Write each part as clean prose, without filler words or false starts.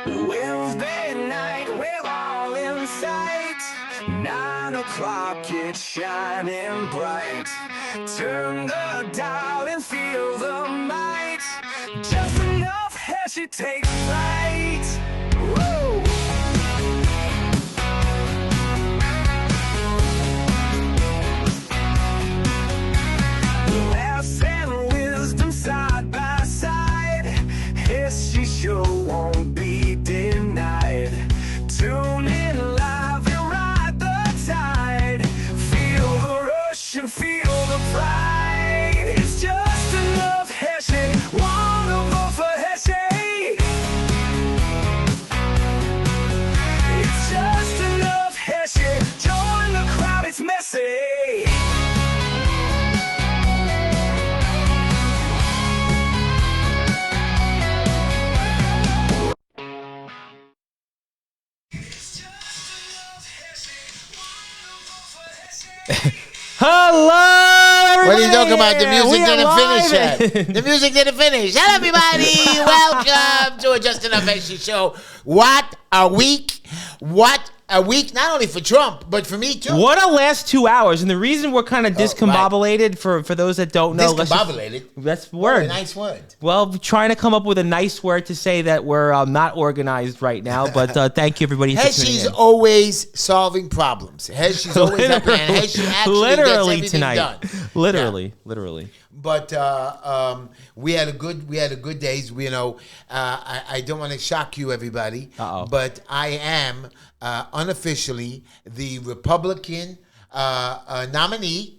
Wednesday night, we're all in sight. 9 o'clock, it's shining bright. Turn the dial and feel the might. Just enough Heshy takes flight. Woo! Laughs and wisdom side by side. Heshy show won't be denied. Tune in live and ride the tide. Feel the rush and feel the pride. It's just enough Heshy. Wanna vote for Heshy? It's just enough Heshy. Join the crowd, it's messy. Hello, everybody. What are you talking about? The music We are didn't finish live. yet. The music didn't finish. Hello, everybody. Welcome to a Just Enough Heshy show. What a week. What a week, not only for Trump, but for me, too. What a last 2 hours. And the reason we're kind of discombobulated, for those that don't know. Discombobulated? That's the What word. a nice word. Well, we're trying to come up with a nice word to say that we're not organized right now. But thank you, everybody, for tuning Heshy's in. always solving problems. Heshy's always happening. And Heshy actually Literally gets everything tonight. done. Literally. But we had a good days. You know, I don't want to shock you, everybody. But I am unofficially the Republican nominee.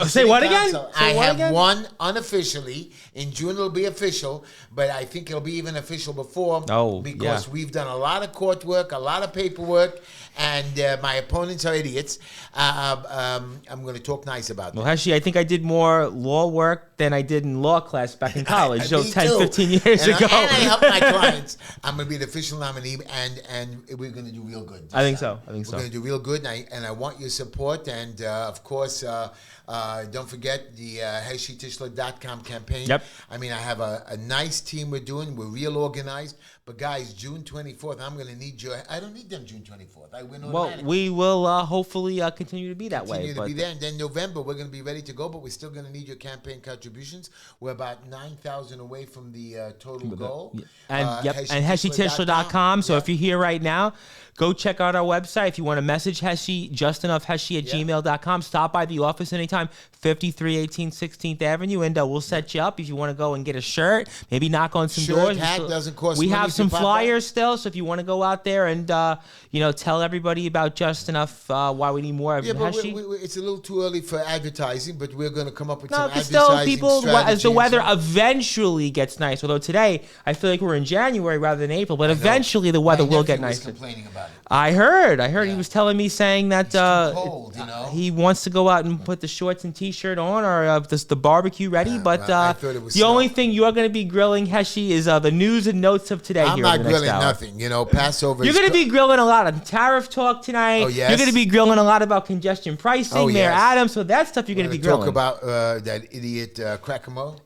Say what again? So Say I what have again? won unofficially. In June it'll be official, but I think it'll be even official before. Because we've done a lot of court work, a lot of paperwork, and my opponents are idiots. I'm going to talk nice about them. Well, actually, I think I did more law work than I did in law class back in college, so Me 10, too. 15 years ago. And I help my clients. I'm going to be the official nominee, and we're going to do real good. I think so. We're going to do real good, and I want your support. And, of course, don't forget the HeshyTischler.com campaign. Yep. I mean, I have a nice team we're doing. We're real organized. But, guys, June 24th, I'm going to need your... I don't need them June 24th. I win automatically. Well, we will hopefully continue to be that way. Continue to be there. And then November, we're going to be ready to go, but we're still going to need your campaign contributions. We're about 9,000 away from the total goal. And HeshyTischler.com. So if you're here right now, go check out our website. If you want to message Heshy, justenoughheshy@gmail.com. Stop by the office anytime, 5318 16th Avenue, and we'll set you up if you want to go and get a shirt, maybe knock on some doors. Hat doesn't cost We money have to some pop flyers still, so if you want to go out there and tell everybody about Just Enough, why we need more of Heshy. It's a little too early for advertising, but we're going to come up with No, some because advertising still people, as the strategies. weather eventually gets nice. Although today, I feel like we're in January rather than April, but eventually the weather will get My nephew was nicer. complaining about it. I heard he was telling me, saying that It's too cold, you know? he wants to go out and put the shorts and t-shirt on, or the barbecue ready. But well, I thought it was the only snow. thing you're going to be grilling, Heshy, is the news and notes of today. I'm here not in the next grilling hour. nothing. You know, Passover You're is going to be grilling a lot of tariff talk tonight. Oh, yes. You're going to be grilling a lot about congestion pricing, Oh, Mayor yes. Adams. So that stuff you're going to be grilling. talk about that idiot Crackermo.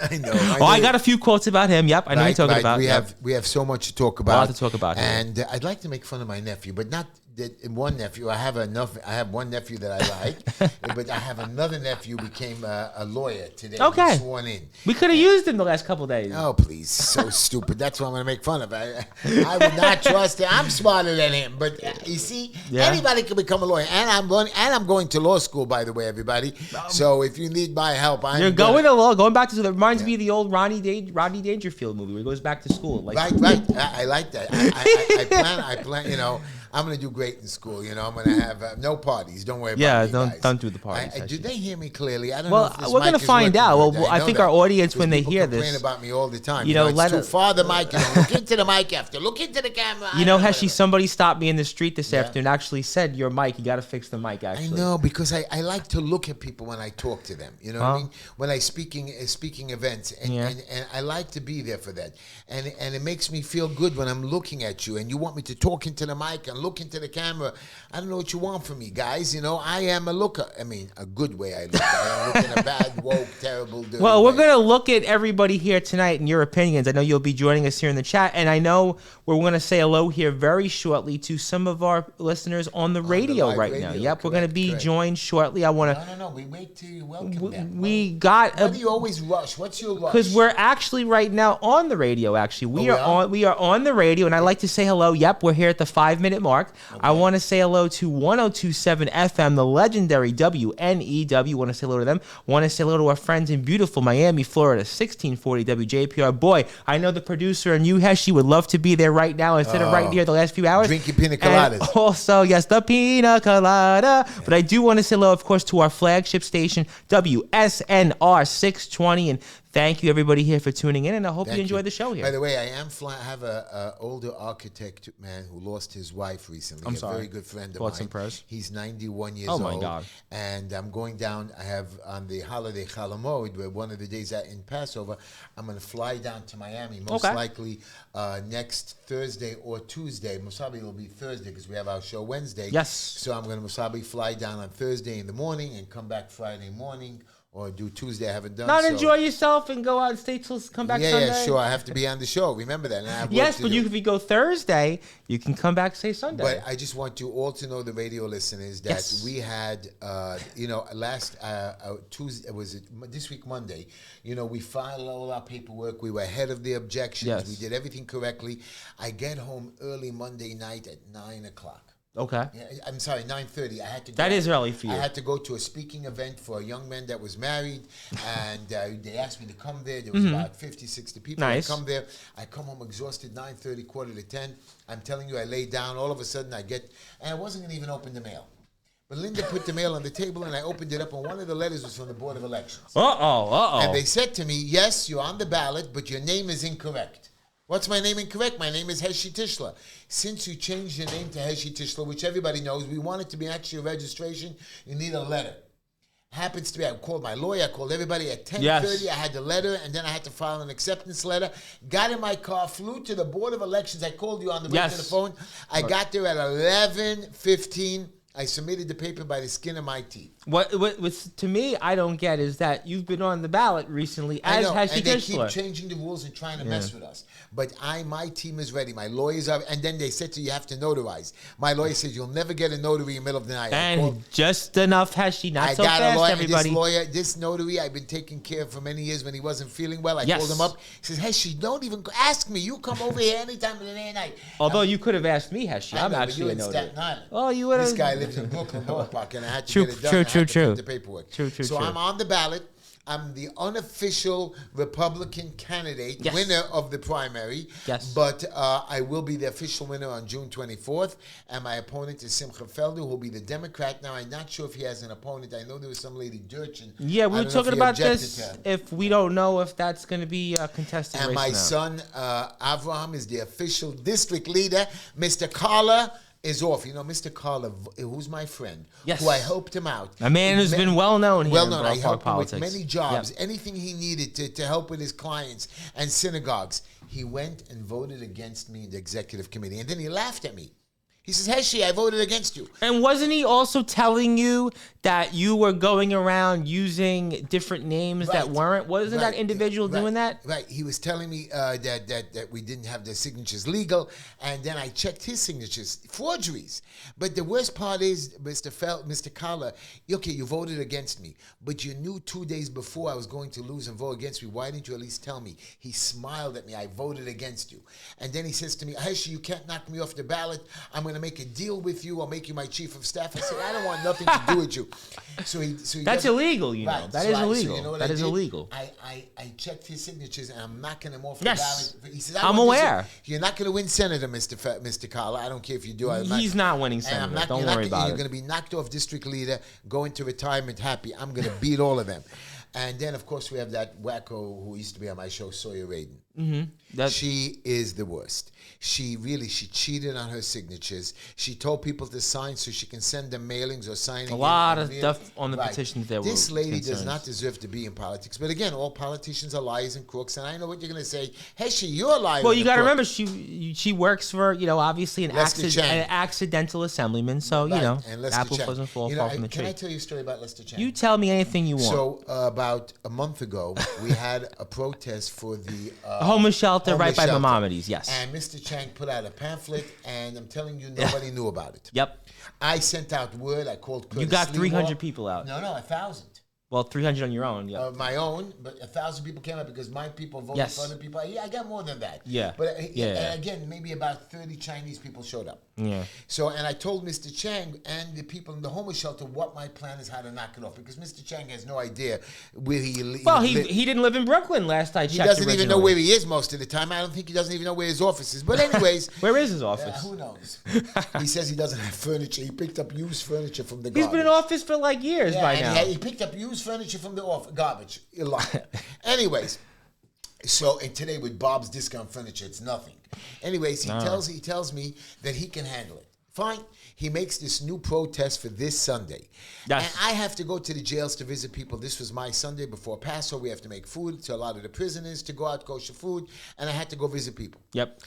I know. I got a few quotes about him. Yep, I know you're talking about. We have so much to talk about. A lot to talk about here. And I'd like to make fun of my nephew, but not that one nephew. I have one nephew that I like, but I have another nephew who became a lawyer today. Okay. He sworn in. We could have used him the last couple days. Oh, please. So stupid. That's what I'm going to make fun of. I would not trust him. I'm smarter than him. But you see, anybody can become a lawyer. And I'm going to law school, by the way, everybody. So if you need my help, You're going to law. Going back to school. That reminds me of the old Rodney Dangerfield movie where he goes back to school. Like, Right. I like that. I plan, you know. I'm going to do great in school. You know, I'm going to have no parties. Don't worry about me, guys. don't do the parties. Do they hear me clearly? I don't Well, know if this we're mic gonna is find working out. good. Well, I know think that. our audience, when Because they people hear complain this, about me all the time. you know, it's too far the mic. Look into the mic after. Look into the camera. You know, Heshy, somebody stopped me in the street this afternoon and actually said, your mic, you got to fix the mic, actually. I know, because I like to look at people when I talk to them. You know what I mean? When I speaking events, and I like to be there for that. And it makes me feel good when I'm looking at you, and you want me to talk into the mic and look into the camera. I don't know what you want from me, guys. You know, I am a looker. I mean, a good way I look. I don't look in a bad, woke, terrible, dirty Well, we're way. going to look at everybody here tonight and your opinions. I know you'll be joining us here in the chat, and I know we're going to say hello here very shortly to some of our listeners on the radio live right radio, now. Yep, we're going to be correct. joined shortly. I want to... No. We wait till you welcome them. We got... Why do you always rush? What's your rush? Because we're actually right now on the radio. Actually, we are on the radio, and I'd like to say hello. Yep, we're here at the 5-minute mark. Okay. I want to say hello to 102.7 FM, the legendary WNEW. Want to say hello to them. Want to say hello to our friends in beautiful Miami, Florida, 1640 WJPR. Boy, I know the producer and you, Heshy, would love to be there right now instead of right here the last few hours. Drinking pina coladas. And also, yes, the pina colada. Yeah. But I do want to say hello, of course, to our flagship station, WSNR 620, and thank you, everybody here, for tuning in, and I hope you enjoyed the show here. By the way, I have a older architect man who lost his wife recently. I'm sorry. A very good friend of Thoughts mine. and prayers. He's 91 years old. Oh, my God. And I'm going down. I have on the holiday Chalamod, where one of the days in Passover, I'm going to fly down to Miami, most likely next Thursday or Tuesday. Musabi will be Thursday because we have our show Wednesday. Yes. So I'm going to Musabi fly down on Thursday in the morning and come back Friday morning. Or do Tuesday, I haven't done. Enjoy yourself and go out and stay till come back Sunday. Yeah, sure. I have to be on the show. Remember that. And yes, but if you go Thursday, you can come back say Sunday. But I just want you all to know, the radio listeners, that we had, last Tuesday, this week Monday, we filed all our paperwork. We were ahead of the objections. Yes. We did everything correctly. I get home early Monday night at 9 o'clock. Okay. Yeah, I'm sorry, 9:30. I had to. That is early for you. I had to go to a speaking event for a young man that was married, and they asked me to come there. There was about 50, 60 people. Nice. I come there. I come home exhausted, 9:30, quarter to 10. I'm telling you, I lay down. All of a sudden, and I wasn't going to even open the mail. But Linda put the mail on the table, and I opened it up, and one of the letters was from the Board of Elections. And they said to me, yes, you're on the ballot, but your name is incorrect. What's my name incorrect? My name is Heshy Tishler. Since you changed your name to Heshy Tishler, which everybody knows, we want it to be actually a registration, you need a letter. Happens to be, I called my lawyer, I called everybody at 10:30. Yes. I had the letter, and then I had to file an acceptance letter. Got in my car, flew to the Board of Elections. I called you on the way to the phone. I got there at 11:15. I submitted the paper by the skin of my teeth. What's to me, I don't get is that you've been on the ballot recently as Heshy Tishler. They keep changing the rules and trying to mess with us. But my team is ready. My lawyers are, and then they said you have to notarize. My lawyer says you'll never get a notary in the middle of the night. And just enough Heshy, not so fast, everybody. This notary I've been taking care of for many years when he wasn't feeling well. I called him up. He says, Heshy, don't even ask me. You come over here anytime of the day and night. Although you could have asked me, Heshy. I'm actually a notary. Staten Island. Oh, you would have. This guy lives in Brooklyn, North Park, and I had to get it done. True. The paperwork. True. I'm on the ballot. I'm the unofficial Republican candidate, winner of the primary. Yes. But I will be the official winner on June 24th. And my opponent is Simcha Felder, who will be the Democrat. Now, I'm not sure if he has an opponent. I know there was some lady, Durchin. Yeah, we were talking about this. If we don't know if that's going to be a contested race. And my son, Avraham, is the official district leader. Mr. Carla is off. Mr. Carla, who's my friend, who I helped him out. A man who's been well known here in I helped him politics. with many jobs, anything he needed to help with his clients and synagogues. He went and voted against me in the executive committee, and then he laughed at me. He says, Heshy, I voted against you. And wasn't he also telling you that you were going around using different names that weren't? Wasn't that individual doing that? Right. He was telling me that we didn't have the signatures legal, and then I checked his signatures. Forgeries. But the worst part is, Mr. Kala, okay, you voted against me, but you knew 2 days before I was going to lose and vote against me. Why didn't you at least tell me? He smiled at me. I voted against you. And then he says to me, Heshy, you can't knock me off the ballot. I'm going to make a deal with you. I'll make you my chief of staff. I said, I don't want nothing to do with you. So he that's illegal, you know. Right. That is illegal. That is illegal. I checked his signatures, and I'm knocking him off the ballot. He says, I'm aware. You're not going to win Senator, Mr. Carla. I don't care if you do. He's not winning Senator. Don't worry about it. You're going to be knocked off district leader, go into retirement happy. I'm going to beat all of them. And then, of course, we have that wacko who used to be on my show, Sawyer Radin. She is the worst. She cheated on her signatures. She told people to sign so she can send them mailings or signing. A lot of stuff on the petitions there. This lady does not deserve to be in politics. But again, all politicians are liars and crooks. And I know what you're going to say. Heshy, you're a liar. Well, you got to remember, she works for, obviously an accidental assemblyman. So, apples doesn't fall far from the tree. Can I tell you a story about Lester Chang? You tell me anything you want. So, about a month ago, we had a protest for the homeless shelter right by Maimonides, yes. And Mr. Chang put out a pamphlet, and I'm telling you, nobody knew about it. Yep. I sent out word. I called Curtis. You got 300 people out. No, 1,000. Well, 300 on your own, yeah. My own, but 1,000 people came out because my people voted for other people. Yeah, I got more than that. Yeah. But again, maybe about 30 Chinese people showed up. Yeah. So, and I told Mr. Chang and the people in the homeless shelter what my plan is, how to knock it off, because Mr. Chang has no idea where he lives. Well, he didn't live in Brooklyn last I checked. He doesn't even know where he is most of the time. I don't think he doesn't even know where his office is. But anyways. Where is his office? Who knows? He says he doesn't have furniture. He picked up used furniture from the garbage. He's been in office for like years by now. He picked up used furniture from the garbage. A lot. Anyways. So, and today with Bob's Discount Furniture, it's nothing. Anyways, he tells me that he can handle it. Fine. He makes this new protest for this Sunday. Yes. And I have to go to the jails to visit people. This was my Sunday before Passover. We have to make food to a lot of the prisoners to go out, kosher food. And I had to go visit people. Yep.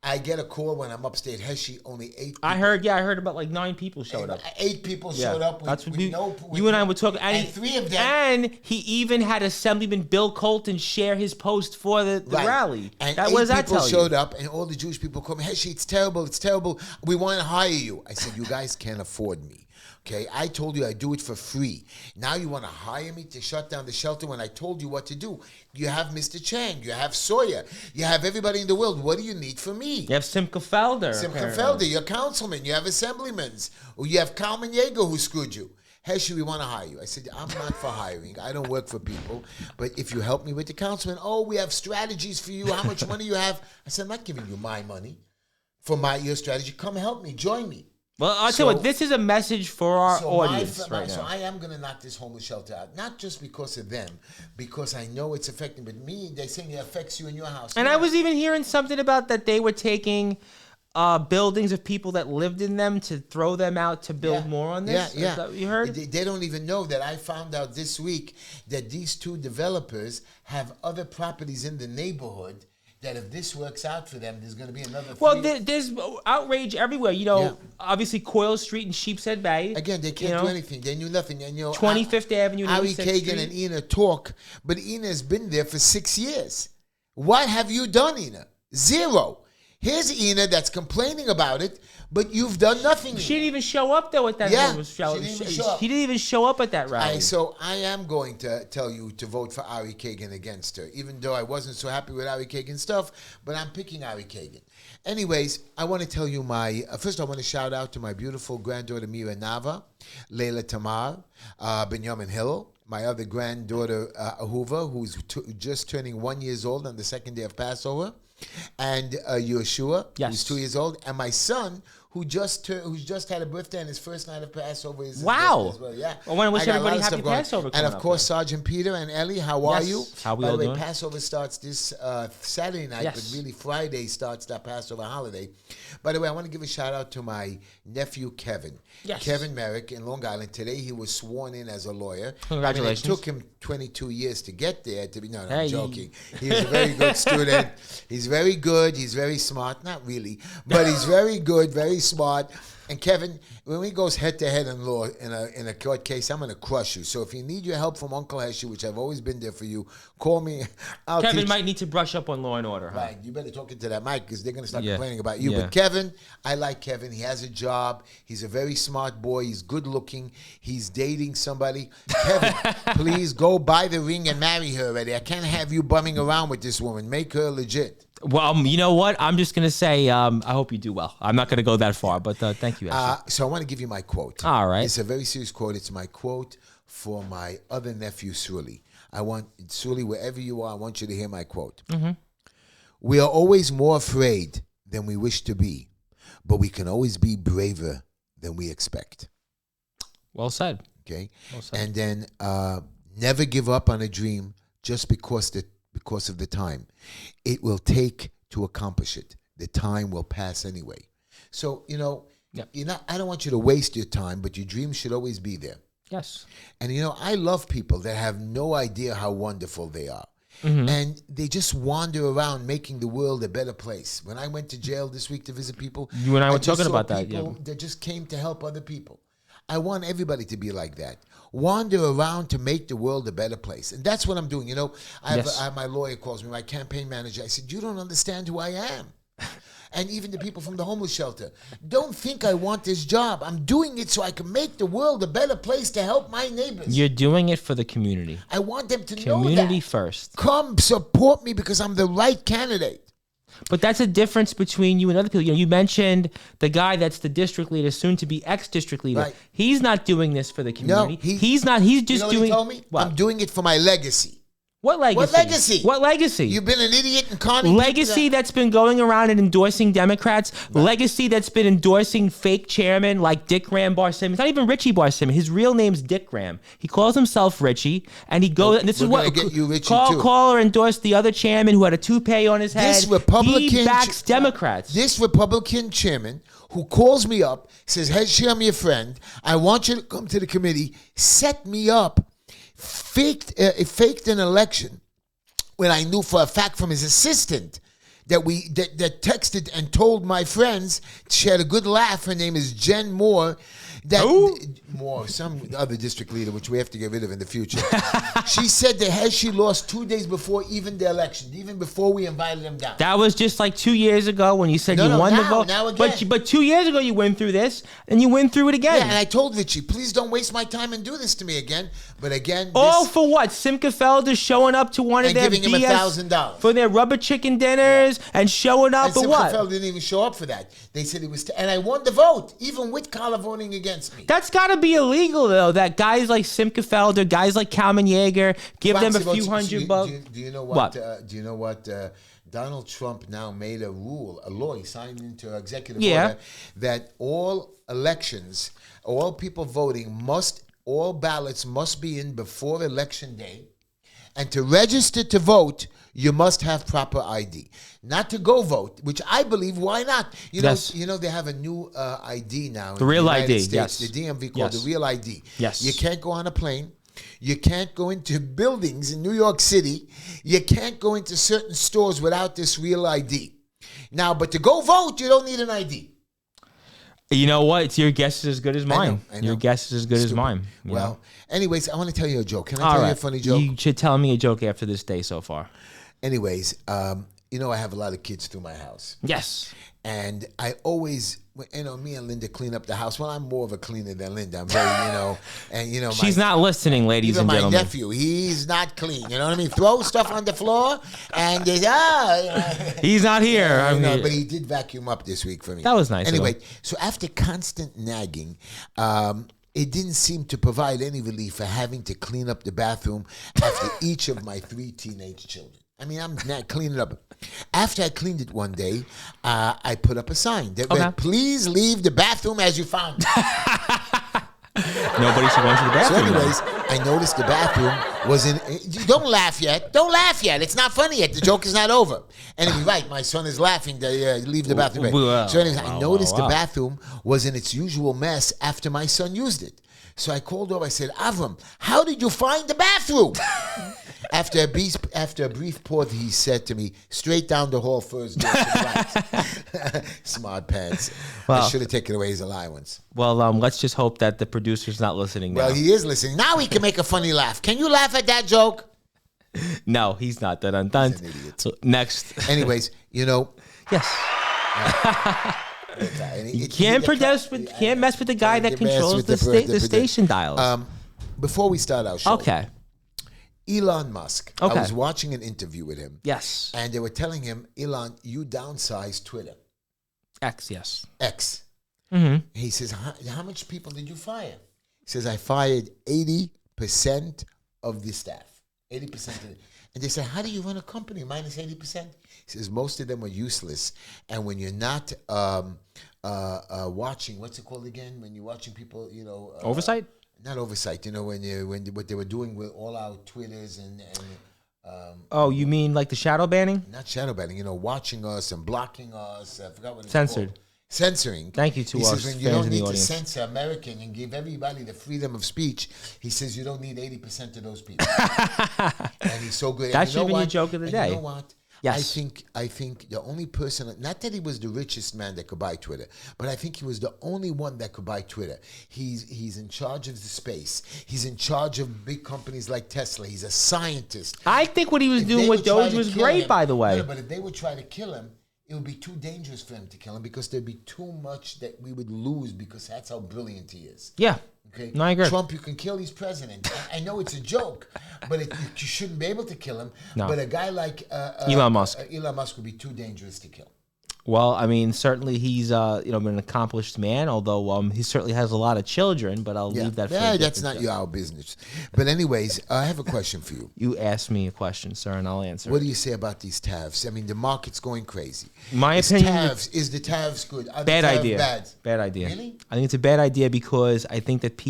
I get a call when I'm upstate Heshy, only 8 people. I heard about like 9 people showed up. 8 people showed up. That's what you and I were talking. And 3 of them. And he even had Assemblyman Bill Colton share his post for the rally. And what does that tell you? 8 people showed up, and all the Jewish people called me, Heshy, it's terrible, it's terrible. We want to hire you. I said, you guys can't afford me. Okay, I told you I do it for free. Now you want to hire me to shut down the shelter when I told you what to do. You have Mr. Chang, you have Sawyer, you have everybody in the world. What do you need from me? You have Simcha Felder. Felder, your councilman, you have assemblymen, or you have Kalman Yeager who screwed you. Heshy, we want to hire you. I said, I'm not for hiring. I don't work for people. But if you help me with the councilman, we have strategies for you. How much money you have? I said, I'm not giving you my money for your strategy. Come help me. Join me. Well, I'll tell you what, this is a message for our audience right now. So I am going to knock this homeless shelter out, not just because of them, because I know it's affecting, but me, they're saying it affects you in your house. And I was even hearing something about that they were taking buildings of people that lived in them to throw them out to build more on this. Yeah. Is that what you heard? They don't even know that I found out this week that these 2 developers have other properties in the neighborhood that if this works out for them, there's going to be another. Well, there's outrage everywhere. Obviously, Coyle Street and Sheepshead Bay. Again, they can't do anything. They knew nothing. And 25th Avenue, Ari Kagan and Ina talk, but Ina's been there for 6 years. What have you done, Ina? 0. Here's Ina that's complaining about it, but you've done nothing. She didn't even show up though at that. She didn't even show up at that rally. So I am going to tell you to vote for Ari Kagan against her, even though I wasn't so happy with Ari Kagan's stuff. But I'm picking Ari Kagan. Anyways, I want to tell you first I want to shout out to my beautiful granddaughter Mira Nava, Leila Tamar, Benjamin Hill. My other granddaughter Ahuva, who's just turning 1 year old on the second day of Passover. And Yeshua, who's 2 years old, and my son, who's just had a birthday, and his first night of Passover is wow. As well. Yeah. Well, I want to wish everybody happy Passover. And of course, Sergeant Peter and Ellie, how are you? How we all doing? By the way, Passover starts this Saturday night, but really Friday starts that Passover holiday. By the way, I want to give a shout out to my nephew Kevin. Yes. Kevin Merrick in Long Island. Today he was sworn in as a lawyer. Congratulations. It took him 22 years to get there. I'm joking. He's a very good student. He's very good. He's very smart. Not really, but he's very good, very smart. And Kevin, when he goes head to head in law in a court case, I'm going to crush you. So if you need your help from Uncle Heshy, which I've always been there for you, call me. Kevin might need to brush up on Law and Order. Huh? Right, you better talk into that mic because they're going to start complaining about you. But Kevin, I like Kevin. He has a job. He's a very smart boy. He's good looking. He's dating somebody. Kevin, please go buy the ring and marry her already. I can't have you bumming around with this woman. Make her legit. Well, you know what? I'm just going to say I hope you do well. I'm not going to go that far, but thank you, Ashley. So I want to give you my quote. All right. It's a very serious quote. It's my quote for my other nephew, Suli. Suli, wherever you are, I want you to hear my quote. Mm-hmm. We are always more afraid than we wish to be, but we can always be braver than we expect. Well said. Okay? Well said. And then never give up on a dream just because the because of the time it will take to accomplish it. The time will pass anyway. So, you know, I don't want you to waste your time, but your dreams should always be there. Yes. And, you know, I love people that have no idea how wonderful they are. Mm-hmm. And they just wander around making the world a better place. When I went to jail this week to visit people, you and I were talking about that. People that just came to help other people. I want everybody to be like that. Wander around to make the world a better place. And that's what I'm doing. You know, I have my lawyer calls me, my campaign manager. I said, you don't understand who I am. And even the people from the homeless shelter. Don't think I want this job. I'm doing it so I can make the world a better place to help my neighbors. You're doing it for the community. I want them to know that. Community first. Come support me because I'm the right candidate. But that's a difference between you and other people. You know, you mentioned the guy that's the district leader, soon to be ex-district leader. Right. He's not doing this for the community. No, he's not. He's just you know doing. What he told me? What? I'm doing it for my legacy. What legacy? What legacy? What legacy? You've been an idiot and conning legacy that's been going around and endorsing Democrats. Right. Legacy that's been endorsing fake chairmen like Dick Graham Barsimmons. Not even Richie Barsimmons. His real name's Dick Graham. He calls himself Richie, and he goes. And this is what get you, Richie, Carl too. Caller endorsed the other chairman who had a toupee on his head. This Republican he backs Democrats. This Republican chairman who calls me up says, "Heshy, I'm your friend. I want you to come to the committee. Set me up." Faked an election when I knew for a fact from his assistant that that texted and told my friends. She had a good laugh. Her name is Jen Moore. Moore, some other district leader, which we have to get rid of in the future. She said that Heshy lost 2 days before even the election, even before we invited him down. That was just like 2 years ago when you said you won the vote. Now again. But 2 years ago you went through this, and you went through it again. Yeah, and I told Richie, please don't waste my time and do this to me again. But again, all for what? Simca Felder showing up to one of their giving him $1,000 for their rubber chicken dinners and showing up. And or what? Simca Felder didn't even show up for that. They said it was, and I won the vote, even with Carla voting against me. That's got to be illegal, though. That guys like Simca Felder, guys like Kalman Yeager, give them a few $100 bucks. Do you know what? Do you know what? Donald Trump now made a rule, a law. He signed into executive order that all elections, all people voting all ballots must be in before election day, and to register to vote, you must have proper ID. Not to go vote, which I believe, why not? You know, they have a new ID now. The Real United ID, States, yes. The DMV called the Real ID. Yes. You can't go on a plane. You can't go into buildings in New York City. You can't go into certain stores without this Real ID. Now, but to go vote, you don't need an ID. You know what? Your guess is as good as mine. I know. Your guess is as good as mine. Well, anyways, I want to tell you a joke. Can I tell you a funny joke? You should tell me a joke after this day so far. Anyways, you know, I have a lot of kids through my house. Yes. And I always, you know, me and Linda clean up the house. Well, I'm more of a cleaner than Linda. I'm very, and she's not listening, ladies and gentlemen. Even my nephew, he's not clean. You know what I mean? Throw stuff on the floor, and he's not here. But he did vacuum up this week for me. That was nice. Anyway, so after constant nagging, it didn't seem to provide any relief for having to clean up the bathroom after each of my 3 teenage children. I mean, I'm not cleaning it up. After I cleaned it one day, I put up a sign that read, "Please leave the bathroom as you found it." Nobody should go into the bathroom. So anyways, I noticed the bathroom was in... Don't laugh yet. Don't laugh yet. It's not funny yet. The joke is not over. Anyway, right, my son is laughing to leave the bathroom. So anyways, I noticed the bathroom was in its usual mess after my son used it. So I called over. I said, "Avram, how did you find the bathroom?" After a brief pause, he said to me, "Straight down the hall first door to the right." Smart pants. Well, I should have taken away his allowance. Well, let's just hope that the producer's not listening now. Well, he is listening. Now he can make a funny laugh. Can you laugh at that joke? No, he's not. That undone. He's an idiot. So, next. Anyways, you know. Yes. You can't mess with the guy that controls the station dials. Before we start our show. Okay. Elon Musk. Okay. I was watching an interview with him. Yes. And they were telling him, "Elon, you downsized Twitter." X, yes. X. Mm-hmm. He says, how much people did you fire? He says, "I fired 80% of the staff. 80% of it." And they say, "How do you run a company minus 80%? He says, "Most of them are useless. And when you're not watching, what's it called again? When you're watching people, oversight? Not oversight. You know, when what they were doing with all our Twitters and Oh, you mean like the shadow banning? Not shadow banning. Watching us and blocking us. I forgot what it's Censored. called. Censoring. Thank you to he our says, when fans you don't in the need to audience. censor American and give everybody the freedom of speech, he says you don't need 80% of those people. And he's so good. That And should have been your joke of the day. You know what? Yes. I think the only person, not that he was the richest man that could buy Twitter, but I think he was the only one that could buy Twitter. He's in charge of the space. He's in charge of big companies like Tesla. He's a scientist. I think what he was doing with Doge was great, by the way. No, but if they would try to kill him, it would be too dangerous for him to kill him because there'd be too much that we would lose because that's how brilliant he is. Yeah. Okay. No, I agree. Trump, you can kill his president. I know it's a joke, but you shouldn't be able to kill him. No. But a guy like Elon Musk. Elon Musk would be too dangerous to kill. Well, I mean, certainly he's been an accomplished man, although he certainly has a lot of children, but I'll leave that for that's not our business. But anyways, I have a question for you. You asked me a question, sir, and I'll answer. What do you say about these tariffs? I mean, the market's going crazy. My opinion is the tariffs good? Are bad the tariffs idea. Bad? Bad idea. Really? I think it's a bad idea because I think that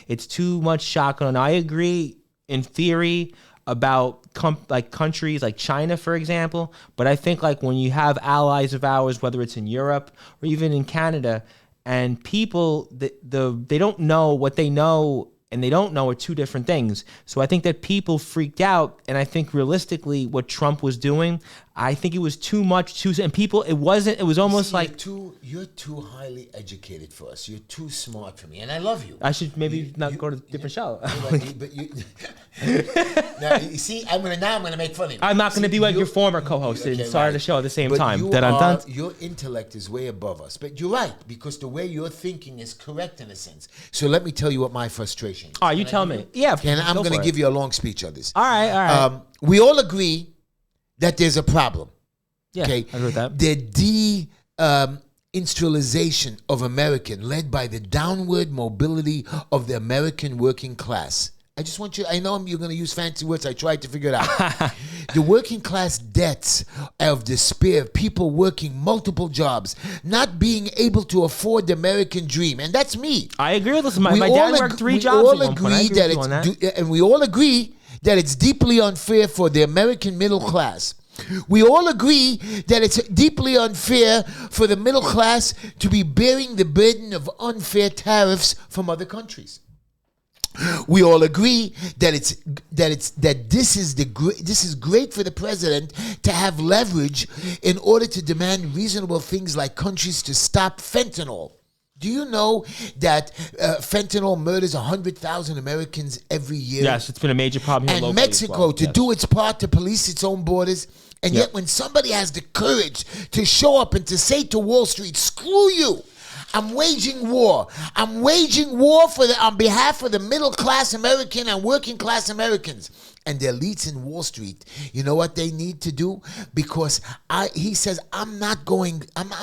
it's too much shotgun. I agree in theory about countries like China, for example, but I think like when you have allies of ours, whether it's in Europe or even in Canada, and people they don't know what they know and they don't know are two different things. So I think that people freaked out, and I think realistically what Trump was doing, I think it was too much, and people, it was almost like... You're too highly educated for us. You're too smart for me, and I love you. I should maybe not go to a different show. Now, you see, I'm gonna make fun of you. I'm not going to be like your former co-host and start the show at the same time. Your intellect is way above us. But you're right, because the way you're thinking is correct in a sense. So let me tell you what my frustration is. All right, you tell me. Yeah. And I'm going to give you a long speech on this. All right. We all agree that there's a problem. Yeah, okay? I agree with that. The industrialization of American, led by the downward mobility of the American working class. I just want you, I know you're going to use fancy words. I tried to figure it out. The working class debts of despair, people working multiple jobs, not being able to afford the American dream. And that's me. I agree with this. My dad worked 3 jobs at one point. And we all agree that it's deeply unfair for the American middle class. We all agree that it's deeply unfair for the middle class to be bearing the burden of unfair tariffs from other countries. We all agree that this is great for the president to have leverage in order to demand reasonable things like countries to stop fentanyl. Do you know that fentanyl murders 100,000 Americans every year? Yes, it's been a major problem here locally. And Mexico to do its part to police its own borders. And yet when somebody has the courage to show up and to say to Wall Street, screw you, I'm waging war. I'm waging war on behalf of the middle class American and working class Americans. And the elites in Wall Street, you know what they need to do? Because he says, I'm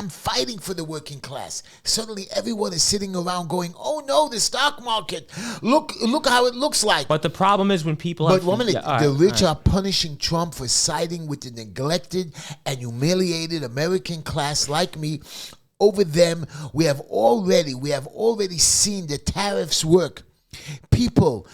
fighting for the working class. Suddenly everyone is sitting around going, oh no, the stock market. Look how it looks like. But the problem is when people the rich are punishing Trump for siding with the neglected and humiliated American class like me. Over them, we have already seen the tariffs work. People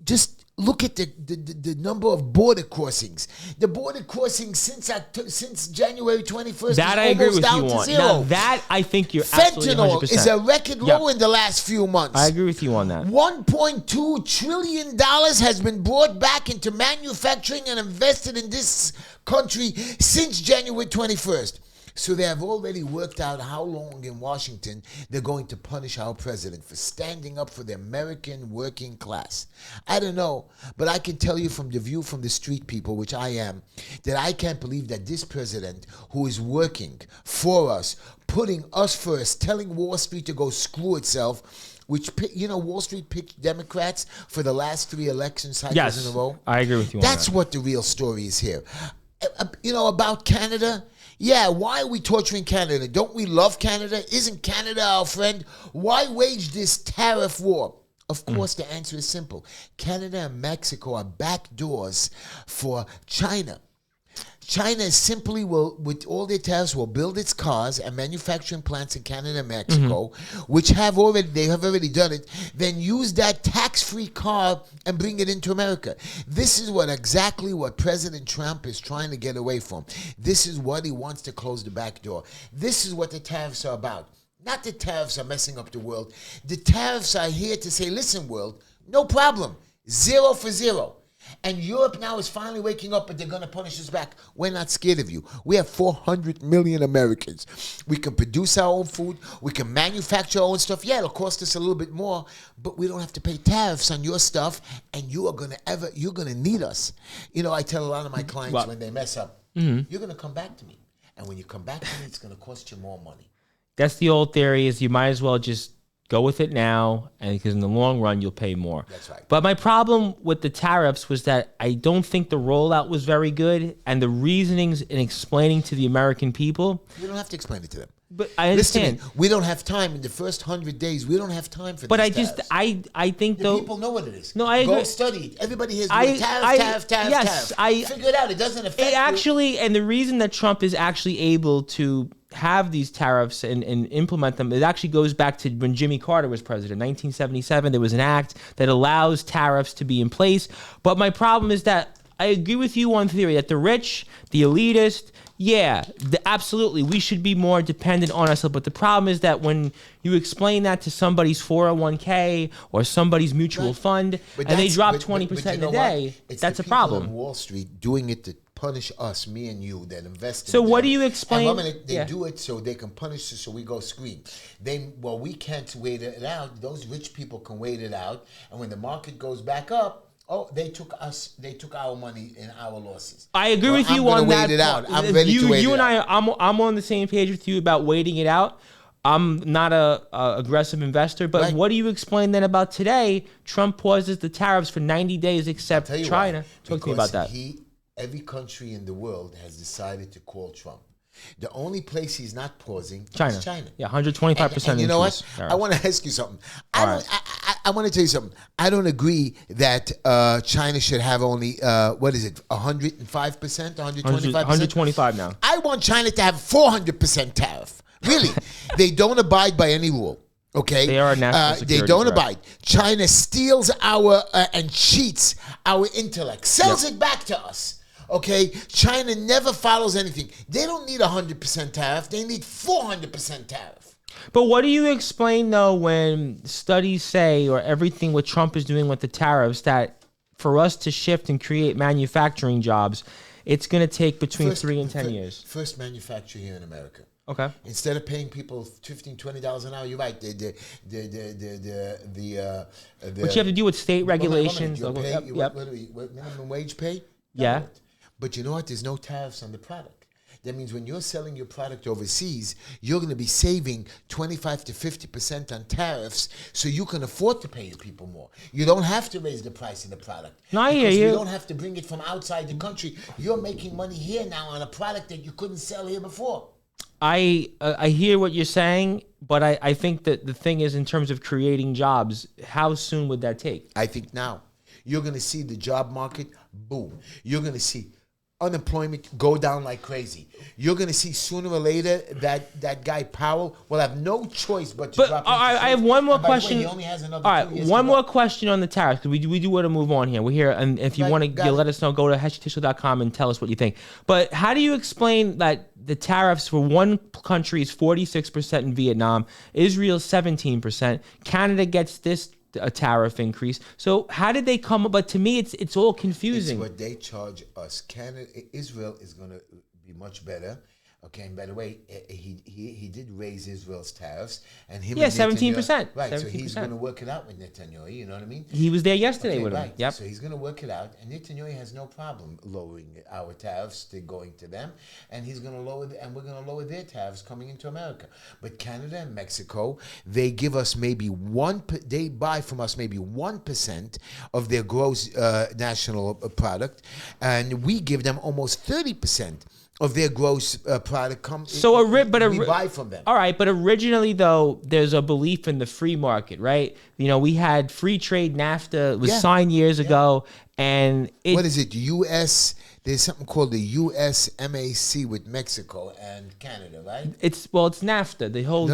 just look at the number of border crossings. The border crossings since January 21st that is I agree almost with down you to on. zero. Now that I think you're absolutely 100%. Fentanyl is a record low in the last few months. I agree with you on that. $1.2 trillion has been brought back into manufacturing and invested in this country since January 21st. So they have already worked out how long in Washington they're going to punish our president for standing up for the American working class. I don't know, but I can tell you from the view from the street people, which I am, that I can't believe that this president who is working for us, putting us first, telling Wall Street to go screw itself, which, Wall Street picked Democrats for the last 3 election cycles in a row. I agree with you on That's that. what the real story is here. About Canada. Yeah, why are we torturing Canada? Don't we love Canada? Isn't Canada our friend? Why wage this tariff war? Of course, the answer is simple. Canada and Mexico are back doors for China. China simply will, with all their tariffs, will build its cars and manufacturing plants in Canada and Mexico, which they have already done it, then use that tax-free car and bring it into America. This is exactly what President Trump is trying to get away from. This is what he wants to close the back door. This is what the tariffs are about. Not the tariffs are messing up the world. The tariffs are here to say, listen, world, no problem. 0 for 0. And Europe now is finally waking up, but they're going to punish us back. We're not scared of you. We have 400 million Americans. We can produce our own food. We can manufacture our own stuff. Yeah, it'll cost us a little bit more, but we don't have to pay tariffs on your stuff, and you're going to need us. You know, I tell a lot of my clients when they mess up, you're going to come back to me. And when you come back to me, it's going to cost you more money. That's the old theory, is you might as well just go with it now, and because in the long run, you'll pay more. That's right. But my problem with the tariffs was that I don't think the rollout was very good, and the reasonings in explaining to the American people. You don't have to explain it to them. But I understand. Listen to me. We don't have time in the first 100 days. We don't have time for. But I think the though people know what it is. No, I agree. Go study it. Everybody has tariff. Yes, figure it out. It doesn't affect it actually, and the reason that Trump is actually able to have these tariffs and implement them, it actually goes back to when Jimmy Carter was president. 1977, there was an act that allows tariffs to be in place. But my problem is that I agree with you on theory that the rich, the elitist, absolutely, we should be more dependent on ourselves. But the problem is that when you explain that to somebody's 401k or somebody's mutual fund, and they drop 20% in a day, that's a problem. On Wall Street doing it to punish us, me and you, that invest in So them. what do you explain? And they do it so they can punish us, so we go scream. We can't wait it out. Those rich people can wait it out. And when the market goes back up, they took our money and our losses. I agree with you on that. Wait it out. I'm ready to wait it out. I'm on the same page with you about waiting it out. I'm not a aggressive investor, but what do you explain then about today? Trump pauses the tariffs for 90 days except China. Talk to me about that. Every country in the world has decided to call Trump. The only place he's not pausing is China. Yeah, 125%. And you know what? I want to ask you something. I want to tell you something. I don't agree that China should have only, 105%, 125%? 125 now. I want China to have 400% tariff. Really. They don't abide by any rule. Okay, they are a national security they don't threat. abide. China steals our and cheats our intellect, sells it back to us. Okay, China never follows anything. They don't need 100% tariff. They need 400% tariff. But what do you explain, though, when studies say, or everything what Trump is doing with the tariffs, that for us to shift and create manufacturing jobs, it's going to take between 3 and 10 years? First manufacture here in America. Okay. Instead of paying people $15, $20 an hour, you're right. But you have to do with state regulations. What minimum wage pay? Yeah. But you know what? There's no tariffs on the product. That means when you're selling your product overseas, you're going to be saving 25 to 50% on tariffs, so you can afford to pay your people more. You don't have to raise the price of the product. No, I hear you. You don't have to bring it from outside the country. You're making money here now on a product that you couldn't sell here before. I hear what you're saying, but I think that the thing is, in terms of creating jobs, how soon would that take? I think now. You're going to see the job market boom. You're going to see unemployment go down like crazy. You're going to see sooner or later that guy Powell will have no choice but to drop. I have one more question. He only has another 2 years. One more question on the tariffs, because we do want to move on here. We're here, and if you want to let us know, go to heshytissue.com and tell us what you think. But how do you explain that the tariffs for one country is 46% in Vietnam, Israel 17%, Canada gets a tariff increase? So how did they come up? But to me, it's all confusing. It's what they charge us. Israel is going to be much better. Okay, and by the way, he did raise Israel's tariffs, and him. 17%. Right, 17%. So he's going to work it out with Netanyahu. You know what I mean? He was there yesterday with him. Right. Yep. So he's going to work it out, and Netanyahu has no problem lowering our tariffs going to them, and he's going to lower, and we're going to lower their tariffs coming into America. But Canada and Mexico, they give us maybe they buy from us maybe 1% of their gross national product, and we give them almost 30% of their gross product we buy from them. All right, but originally, though, there's a belief in the free market, right? You know, we had free trade NAFTA. It was signed years ago, and what is it? U.S. There's something called the USMAC with Mexico and Canada, right? It's NAFTA, the whole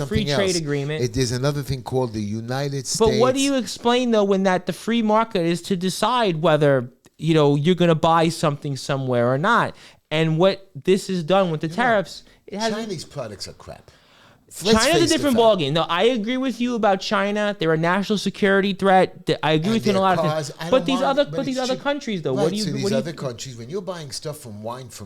free trade agreement. There's another thing called the United States. But what do you explain though when that the free market is to decide whether you're going to buy something somewhere or not? And what this has done with the tariffs, Chinese products are crap. China's a different ballgame. No, I agree with you about China. They're a national security threat. I agree with you in a lot of things. But these other countries, though, right, these other countries, when you're buying stuff from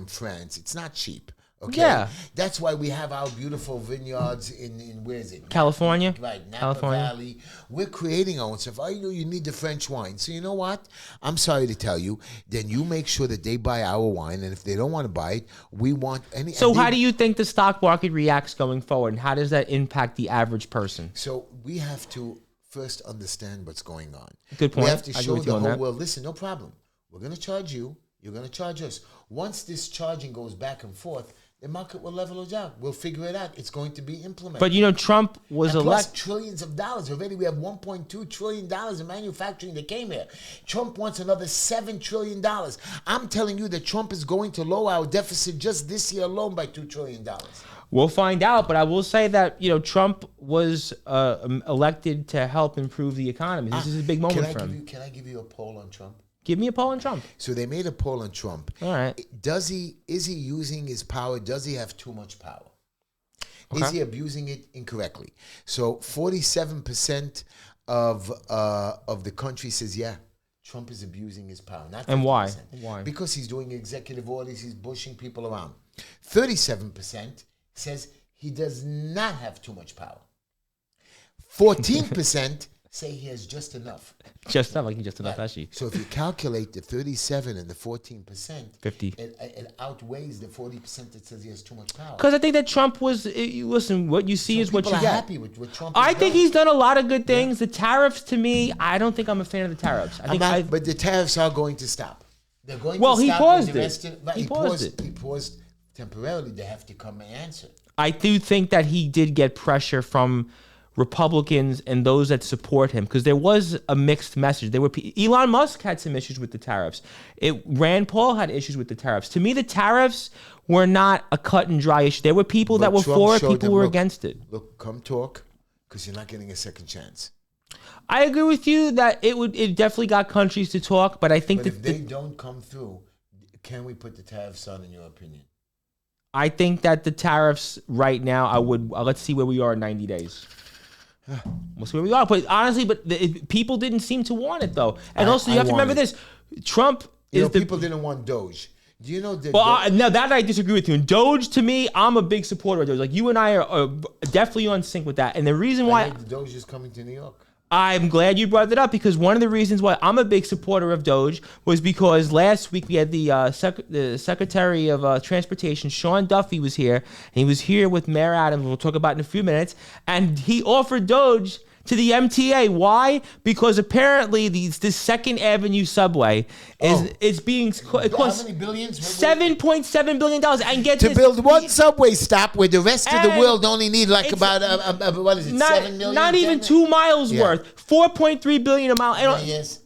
France, it's not cheap. Okay? Yeah. That's why we have our beautiful vineyards in where is it? California. Right, Napa California. Valley. We're creating our own stuff. I know you need the French wine. So you know what? I'm sorry to tell you. Then you make sure that they buy our wine. And if they don't want to buy it, we want any. So how do you think the stock market reacts going forward? And how does that impact the average person? So we have to first understand what's going on. Good point. We have to show the whole world, listen, no problem. We're going to charge you. You're going to charge us. Once this charging goes back and forth, the market will level it out. We'll figure it out. It's going to be implemented. But Trump was elected. Trillions of dollars. Already we have $1.2 trillion in manufacturing that came here. Trump wants another $7 trillion. I'm telling you that Trump is going to lower our deficit just this year alone by $2 trillion. We'll find out, but I will say that Trump was elected to help improve the economy. This is a big moment for him. Can I give you a poll on Trump? Give me a poll on Trump. So they made a poll on Trump. All right. Is he using his power? Does he have too much power? Okay. Is he abusing it incorrectly? So 47% of the country says, yeah, Trump is abusing his power. Not 50%. And why? Why? Because he's doing executive orders. He's pushing people around. 37% says he does not have too much power. 14% say he has just enough. Just enough, like just enough, Heshy. So if you calculate the 37 and the 14%, 50, it outweighs the 40% that says he has too much power. Because I think that Trump was, listen, what you see is what you get. People are happy with what Trump I think he's done a lot of good things. Yeah. The tariffs, to me, I don't think I'm a fan of the tariffs. But the tariffs are going to stop. They're going to stop. Well, he paused it. He paused it. He paused temporarily. They have to come and answer. I do think that he did get pressure from Republicans and those that support him, because there was a mixed message. Elon Musk had some issues with the tariffs. Rand Paul had issues with the tariffs. To me, the tariffs were not a cut and dry issue. There were people that were for it, people who were against it. Look, come talk, because you're not getting a second chance. I agree with you that it definitely got countries to talk, but I think that if they don't come through, can we put the tariffs on, in your opinion? I think that the tariffs right now, let's see where we are in 90 days. We'll see where we are. But honestly, people didn't seem to want it, though. And also, you have to remember this. Trump is people didn't want Doge. Do you know that? Well, no, that I disagree with you. And Doge, to me, I'm a big supporter of Doge. Like, you and I are definitely on sync with that. And the reason why... the Doge is coming to New York. I'm glad you brought that up, because one of the reasons why I'm a big supporter of Doge was because last week we had the Secretary of Transportation, Sean Duffy, was here. And he was here with Mayor Adams. We'll talk about it in a few minutes. And he offered Doge to the MTA. Why? Because apparently this Second Avenue subway is being it costs how many billions? $7.7 billion. And get to build one subway stop where the rest of the world only need like about what is it, 7 million? Not even 2 miles worth. $4.3 billion a mile. And yes.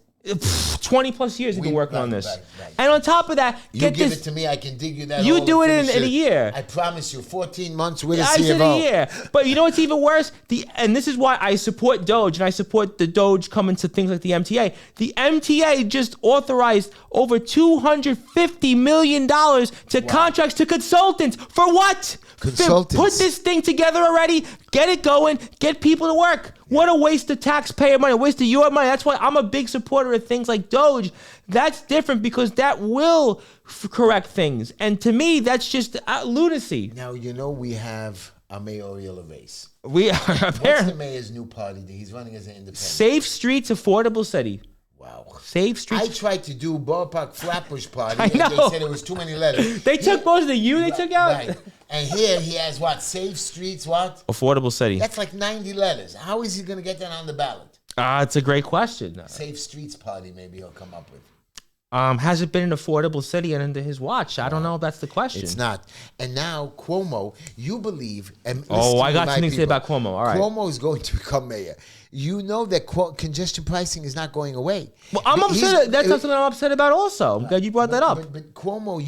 20 plus years we've been working on this. Right. And on top of that, you give it to me, I can dig you that. You do it in a year. I promise you, 14 months with a CFO. I said a year. But you know what's even worse? And this is why I support Doge, and I support the Doge coming to things like the MTA. The MTA just authorized over $250 million to contracts to consultants. For what? Consultants. Put this thing together already. Get it going. Get people to work. What a waste of taxpayer money, a waste of your money. That's why I'm a big supporter of things like Doge. That's different because that will correct things. And to me, that's just lunacy. Now, we have a mayoral race. We are apparently. What's the mayor's new party that he's running as an independent? Safe Streets, Affordable City. Wow. Safe Streets. I tried to do Ballpark Flatbush Party. I know. And they said it was too many letters. They took most of the U they took out? Right. And here he has what? Safe Streets, what? Affordable City. That's like 90 letters. How is he going to get that on the ballot? It's a great question. Safe Streets Party, maybe he'll come up with. Has it been an affordable city under his watch? I don't know if that's the question. It's not. And now Cuomo, you believe... And I got something to say about Cuomo. All right. Cuomo is going to become mayor. you know that congestion pricing is not going away. Well, I'm upset. That's something I'm upset about also. I'm glad you brought that up. But Cuomo,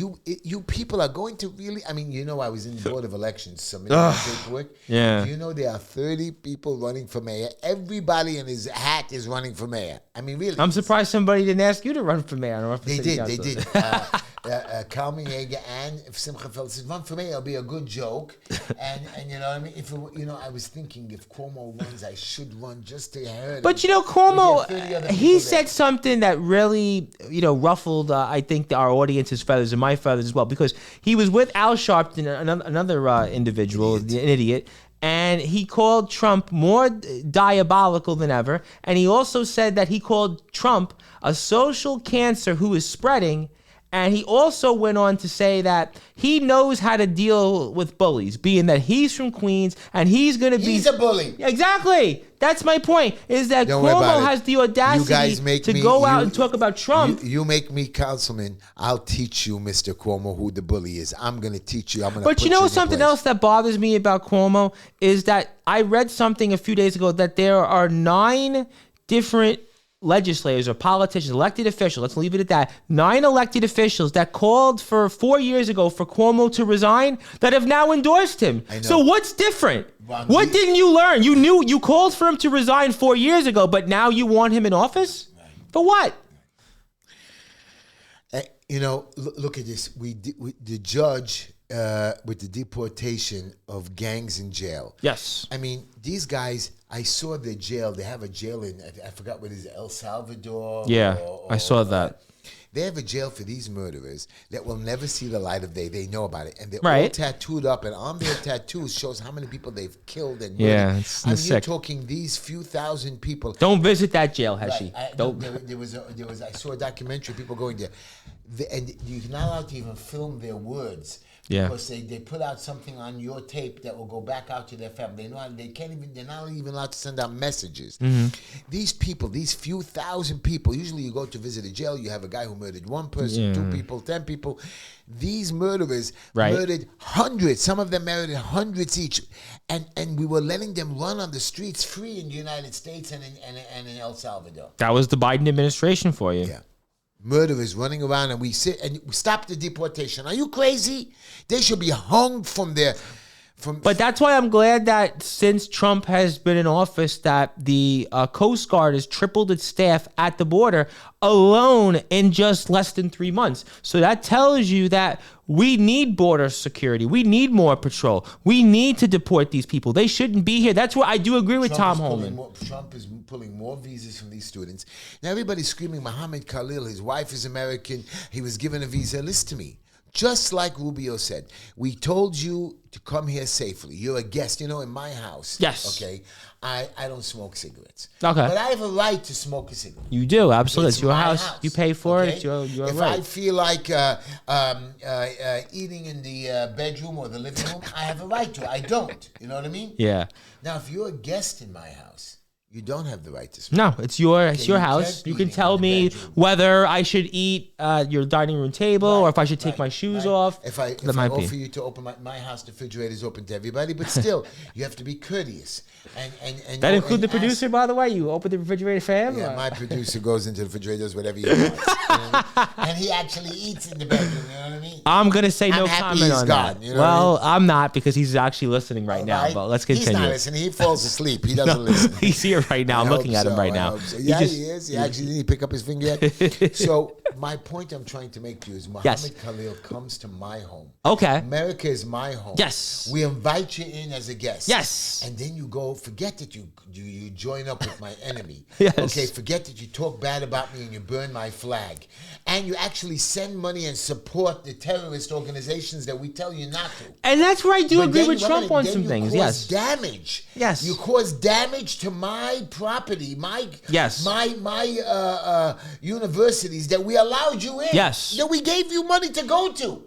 you people are going to really, I mean, I was in the Board of Elections submitting my paperwork. Yeah. You know, there are 30 people running for mayor. Everybody in his hat is running for mayor. I mean, really. I'm surprised somebody didn't ask you to run for mayor. Or for They city did. council. Carmen Yeager and Simcha Feld said, run for mayor, it'll be a good joke. And you know what I mean? If I was thinking if Cuomo runs, I should run just to hear him. But Cuomo, he said something that really, ruffled, I think, our audience's feathers and my feathers as well, because he was with Al Sharpton, another individual, an idiot, and he called Trump more diabolical than ever. And he also said that he called Trump a social cancer who is spreading. And he also went on to say that he knows how to deal with bullies, being that he's from Queens and he's going to be... He's a bully. Exactly. That's my point, is that Cuomo has the audacity to go out and talk about Trump. You make me councilman, I'll teach you, Mr. Cuomo, who the bully is. I'm going to teach you. I'm going to But something else that bothers me about Cuomo is that I read something a few days ago that there are 9 different legislators or politicians, elected officials, let's leave it at that, 9 elected officials that called for 4 years ago for Cuomo to resign that have now endorsed him. So what's different? What didn't you learn? You called for him to resign 4 years ago, but now you want him in office? For what? Look at this. The judge with the deportation of gangs in jail. Yes. I mean, these guys, I saw the jail. They have a jail in, I forgot what it is, El Salvador? Yeah, I saw that. They have a jail for these murderers that will never see the light of day. They know about it. And they're all tattooed up. And on their tattoos shows how many people they've killed and murdered. Yeah, it's sick. You're talking these few thousand people. Don't visit that jail, Heshy. Right. There was I saw a documentary, people going there. And you're not allowed to even film their words. Yeah. Because they put out something on your tape that will go back out to their family. They're not even allowed to send out messages. Mm-hmm. These people, these few thousand people, usually you go to visit a jail, you have a guy who murdered 1 person, 2 people, 10 people. These murderers murdered hundreds. Some of them murdered hundreds each. And we were letting them run on the streets free in the United States and in El Salvador. That was the Biden administration for you. Yeah. Murderers running around, and we sit and stop the deportation. Are you crazy? They should be hung from their... But that's why I'm glad that since Trump has been in office, that the Coast Guard has tripled its staff at the border alone in just less than 3 months. So that tells you that we need border security. We need more patrol. We need to deport these people. They shouldn't be here. That's where I do agree with Tom Holman. Trump is pulling more visas from these students. Now everybody's screaming, Mohammed Khalil, his wife is American. He was given a visa. Listen to me. Just like Rubio said, we told you to come here safely. You're a guest, in my house. Yes. Okay. I don't smoke cigarettes. Okay. But I have a right to smoke a cigarette. You do, absolutely. It's your house. house. You pay for Okay? it. It's your if right. I feel like eating in the bedroom or the living room, I have a right to. I don't. You know what I mean? Yeah. Now, if you're a guest in my house, you don't have the right to smoke. No, it's your house. You can tell me whether I should eat your dining room table or if I should take my shoes off. If I offer you to open my house, the refrigerator is open to everybody, but still, you have to be courteous. And that include the producer, by the way? You open the refrigerator for him? Yeah, my producer goes into the refrigerator, does whatever he wants. And he actually eats in the bedroom, you know what I mean? I'm going to say no comment on gone, that. You know what I mean? I'm not, because he's actually listening right now, but let's continue. He's not listening. He falls asleep. He doesn't listen. He's here right now. I'm looking at him right now. So. Yeah, he is. He actually didn't pick up his finger yet. So my point I'm trying to make to you is Mohammed Khalil comes to my home. Okay. America is my home. Yes. We invite you in as a guest. Yes. And then you go, forget that you join up with my enemy. Yes. Okay, forget that you talk bad about me and you burn my flag. And you actually send money and support the terrorist organizations that we tell you not to. And that's where I do agree with Trump on some things. Yes. Damage. Yes. You cause damage to my property, my universities that we allowed you in. Yes. That we gave you money to go to.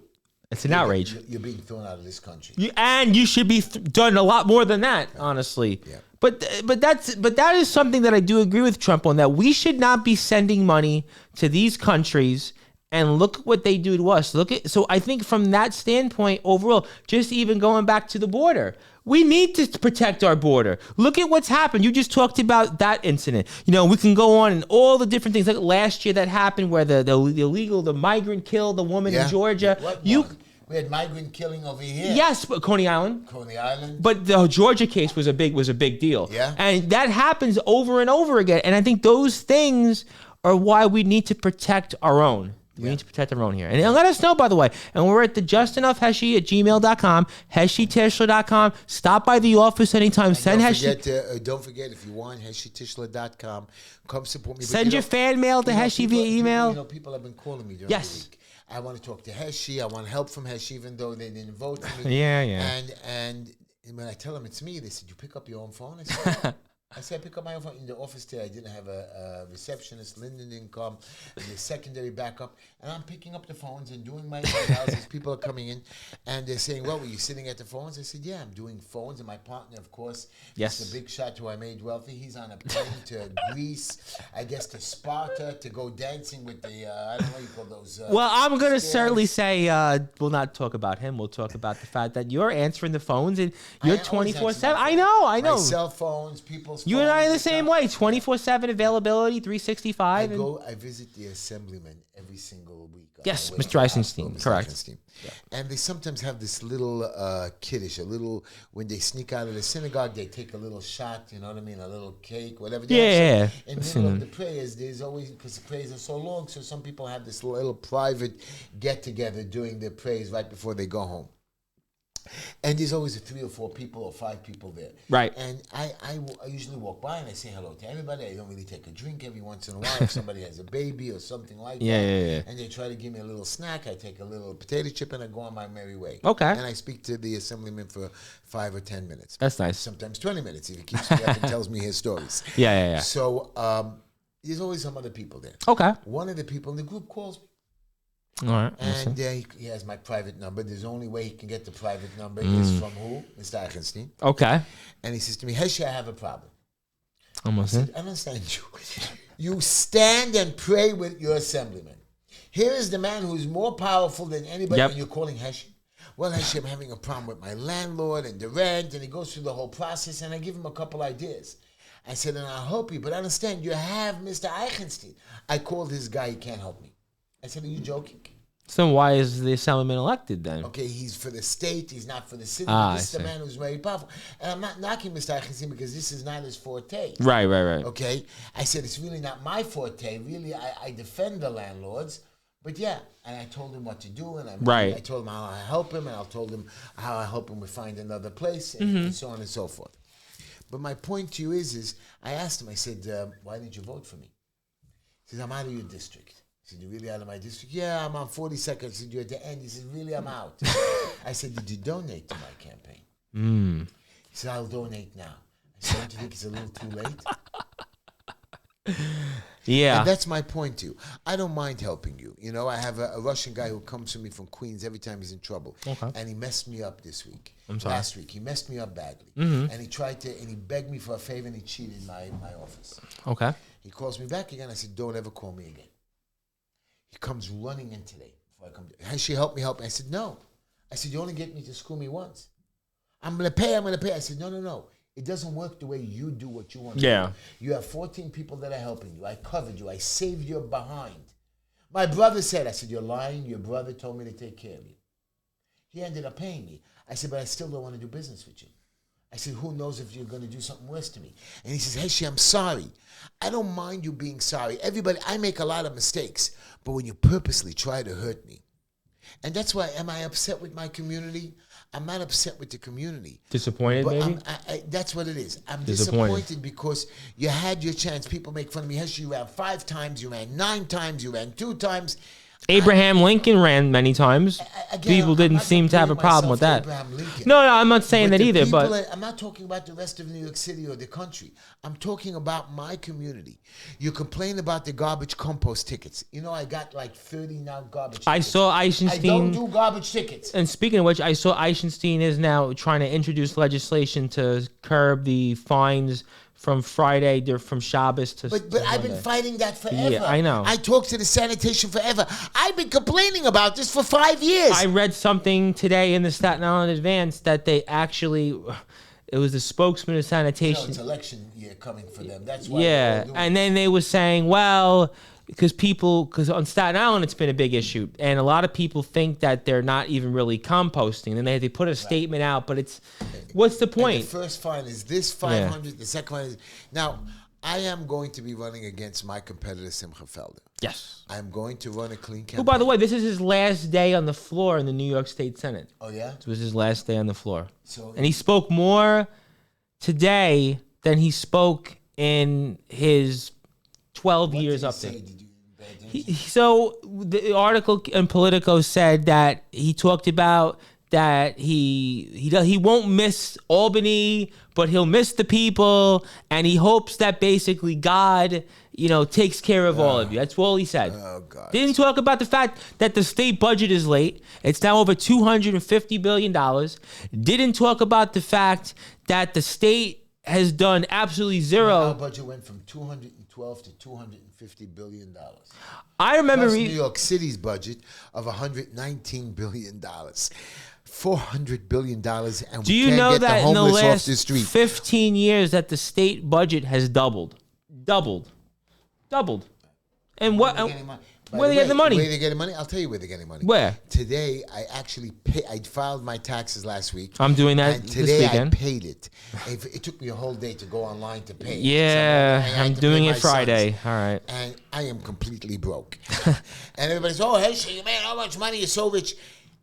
It's an outrage. You're being thrown out of this country. And you should be done a lot more than that, honestly. Yeah. But that is something that I do agree with Trump on, that we should not be sending money to these countries. And look at what they do to us. So I think from that standpoint, overall, just even going back to the border, We need to protect our border. Look at what's happened. You just talked about that incident. We can go on and all the different things. Like last year that happened where the migrant killed the woman in Georgia. We had migrant killing over here. Yes, but Coney Island. Coney Island. But the Georgia case was a big deal. Yeah. And that happens over and over again. And I think those things are why we need to protect our own. We need to protect our own here. And let us know, by the way. And we're at the JustinOfHeshy@gmail.com, HeshyTishler.com. Stop by the office anytime. And send don't forget, if you want, HeshyTishler.com. Come support me. Send your fan mail to Heshy via email. People have been calling me during the week. I want to talk to Heshy. I want help from Heshy, even though they didn't vote for me. Yeah. And when I tell them it's me, they said, "You pick up your own phone?" I said, I pick up my own phone. In the office today, I didn't have a receptionist. Lyndon didn't come. The secondary backup. And I'm picking up the phones and doing my emails as people are coming in. And they're saying, well, were you sitting at the phones? I said, yeah, I'm doing phones. And my partner, of course, is the big shot who I made wealthy. He's on a plane to Greece, I guess to Sparta, to go dancing with the, I don't know what you call those. Well, I'm going to certainly say, we'll not talk about him. We'll talk about the fact that you're answering the phones and you're 24/7. I know. My cell phones, people's you and I are the same way. 24/7 availability, 365. I visit the assemblyman every single week. Yes, Mr. Eisenstein. Correct. Eisenstein. Yeah. And they sometimes have this little kiddish, when they sneak out of the synagogue, they take a little shot, you know what I mean, a little cake, whatever. Yeah. In the middle of the prayers, there's always, because the prayers are so long, so some people have this little private get-together during their prayers right before they go home. And there's always 3 or 4 people or 5 people there. Right. And I usually walk by and I say hello to everybody. I don't really take a drink every once in a while if somebody has a baby or something like that. Yeah. And they try to give me a little snack. I take a little potato chip and I go on my merry way. Okay. And I speak to the assemblyman for 5 or 10 minutes. That's nice. Sometimes 20 minutes if he keeps me up and tells me his stories. Yeah. So there's always some other people there. Okay. One of the people in the group calls me. All right. And he has my private number. There's only way he can get the private number is from who? Mr. Eisenstein. Okay. And he says to me, Heshy, I have a problem. I said, I understand you. You stand and pray with your assemblyman. Here is the man who's more powerful than anybody, and you're calling Heshy. Well, Heshy, I'm having a problem with my landlord and the rent, and he goes through the whole process, and I give him a couple ideas. I said, and I'll help you, but understand, you have Mr. Eisenstein. I called his guy, he can't help me. I said, are you joking? So why is the assemblyman elected then? Okay, he's for the state, he's not for the city. This is the man who's very powerful. And I'm not knocking Mr. Eisenstein because this is not his forte. Right. Okay? I said, it's really not my forte. Really, I defend the landlords. But yeah, and I told him what to do, and I told him how I help him, and I told him how I help him to find another place, and so on and so forth. But my point to you is I asked him, I said, why did you vote for me? He says, I'm out of your district. I said, you really out of my district? Yeah, I'm on 42nd. I said, you're at the end. He said, really, I'm out. I said, did you donate to my campaign? He said, I'll donate now. I said, don't you think it's a little too late? Yeah. And that's my point to you. I don't mind helping you. You know, I have a Russian guy who comes to me from Queens every time he's in trouble. Okay. And he messed me up this week. I'm sorry. Last week. He messed me up badly. And he begged me for a favor and he cheated my office. Okay. He calls me back again. I said, don't ever call me again. He comes running in today. Before I come, has she helped me? I said, no. I said, you only get me to school me once. I'm going to pay. I said, no. It doesn't work the way you do what you want to do. You have 14 people that are helping you. I covered you. I saved your behind. My brother said, I said, you're lying. Your brother told me to take care of you. He ended up paying me. I said, but I still don't want to do business with you. I said, who knows if you're going to do something worse to me? And he says, Heshy, I'm sorry. I don't mind you being sorry. Everybody, I make a lot of mistakes. But when you purposely try to hurt me, and that's why, am I upset with my community? I'm not upset with the community. Disappointed, maybe? That's what it is. I'm disappointed because you had your chance. People make fun of me. Heshy, you ran 5 times, you ran 9 times, you ran 2 times. Abraham Lincoln ran many times. People didn't seem to have a problem with that. No, I'm not saying that either. But I'm not talking about the rest of New York City or the country. I'm talking about my community. You complain about the garbage compost tickets. You know, I got like 30 now garbage tickets. I saw Eisenstein. I don't do garbage tickets. And speaking of which, I saw Eisenstein is now trying to introduce legislation to curb the fines from Friday, from Shabbos to But I've been fighting that forever. Yeah, I know. I talked to the sanitation forever. I've been complaining about this for 5 years. I read something today in the Staten Island Advance that they actually, It was the spokesman of sanitation. It's election year coming for them. That's why. Yeah, and then they were saying, well, because on Staten Island it's been a big issue, and a lot of people think that they're not even really composting. And they put a statement out, but what's the point? And the first fine is this 500. Yeah. The second one is now. I am going to be running against my competitor Simcha Felder. Yes, I'm going to run a clean campaign. Who, by the way, this is his last day on the floor in the New York State Senate. Oh yeah, it was his last day on the floor. And he spoke more today than he spoke in his 12 years up there. So the article in Politico said that he talked about that he won't miss Albany, but he'll miss the people, and he hopes that basically God, takes care of all of you. That's all he said. Oh God! Didn't talk about the fact that the state budget is late. It's now over $250 billion. Didn't talk about the fact that the state has done absolutely zero. Our budget went from 212 to 250 billion dollars. I remember New York City's budget of 119 billion dollars. $400 billion, and do we you can't know get that the in the homeless last off the street. 15 years that the state budget has doubled, and what? Where they get the money? Where they getting money? I'll tell you where they're getting money. Where? Today, I actually I filed my taxes last week. I'm doing that and this today weekend. I paid it. It took me a whole day to go online to pay. Yeah, so I'm doing it Friday. Sons, All right. and I am completely broke. And everybody's, oh, Heshy, you made how much money? You're so rich.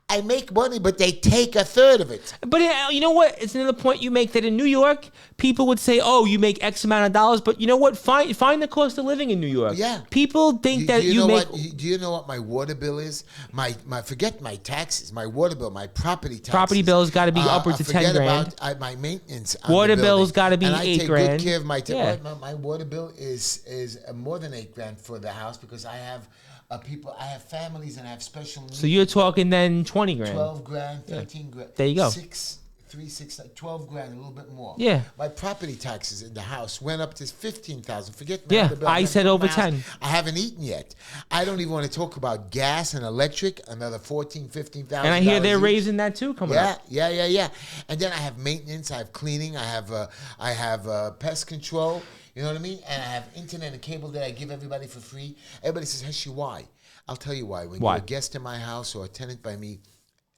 I make money, but they take a third of it. But you know what? It's another point you make that in New York, people would say, "Oh, you make X amount of dollars," but you know what? Find the cost of living in New York. Yeah, people think that you make. Do you know what my water bill is? My forget my taxes. My water bill, my property taxes. Property bill's got to be upwards of 10 grand. About my maintenance. Water bill's got to be and 8 grand. I take good care of my. Yeah. My water bill is more than 8 grand for the house because I have. I have families and I have special needs. So you're talking then 20 grand. 12 grand, 13 grand. There you go. 12 grand, a little bit more. Yeah. My property taxes in the house went up to 15,000. Forget yeah, the bill. I said over 10. I haven't eaten yet. I don't even want to talk about gas and electric, another 14,000, 15,000. And I hear they're raising that too coming up. Yeah. And then I have maintenance, I have cleaning, I have pest control. You know what I mean? And I have internet and cable that I give everybody for free. Everybody says, Heshy, why? I'll tell you why. When you're a guest in my house or a tenant by me,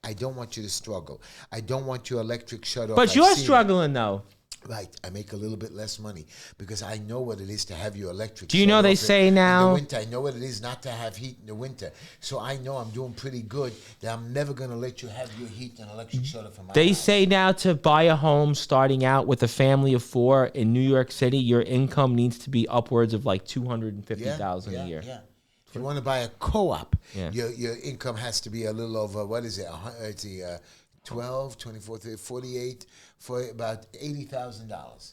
I don't want you to struggle. I don't want your electric shut off. But you're struggling, though. Right. I make a little bit less money because I know what it is to have your electric. Do you know they say now? In the winter, I know what it is not to have heat in the winter. So I know I'm doing pretty good that I'm never going to let you have your heat and electric shut off in my house. Say now to buy a home starting out with a family of 4 in New York City, your income needs to be upwards of like $250,000 a year. Yeah. If you want to buy a co-op, yeah. your income has to be a little over, what is it? It's 12, 24, 30, 48, for about $80,000.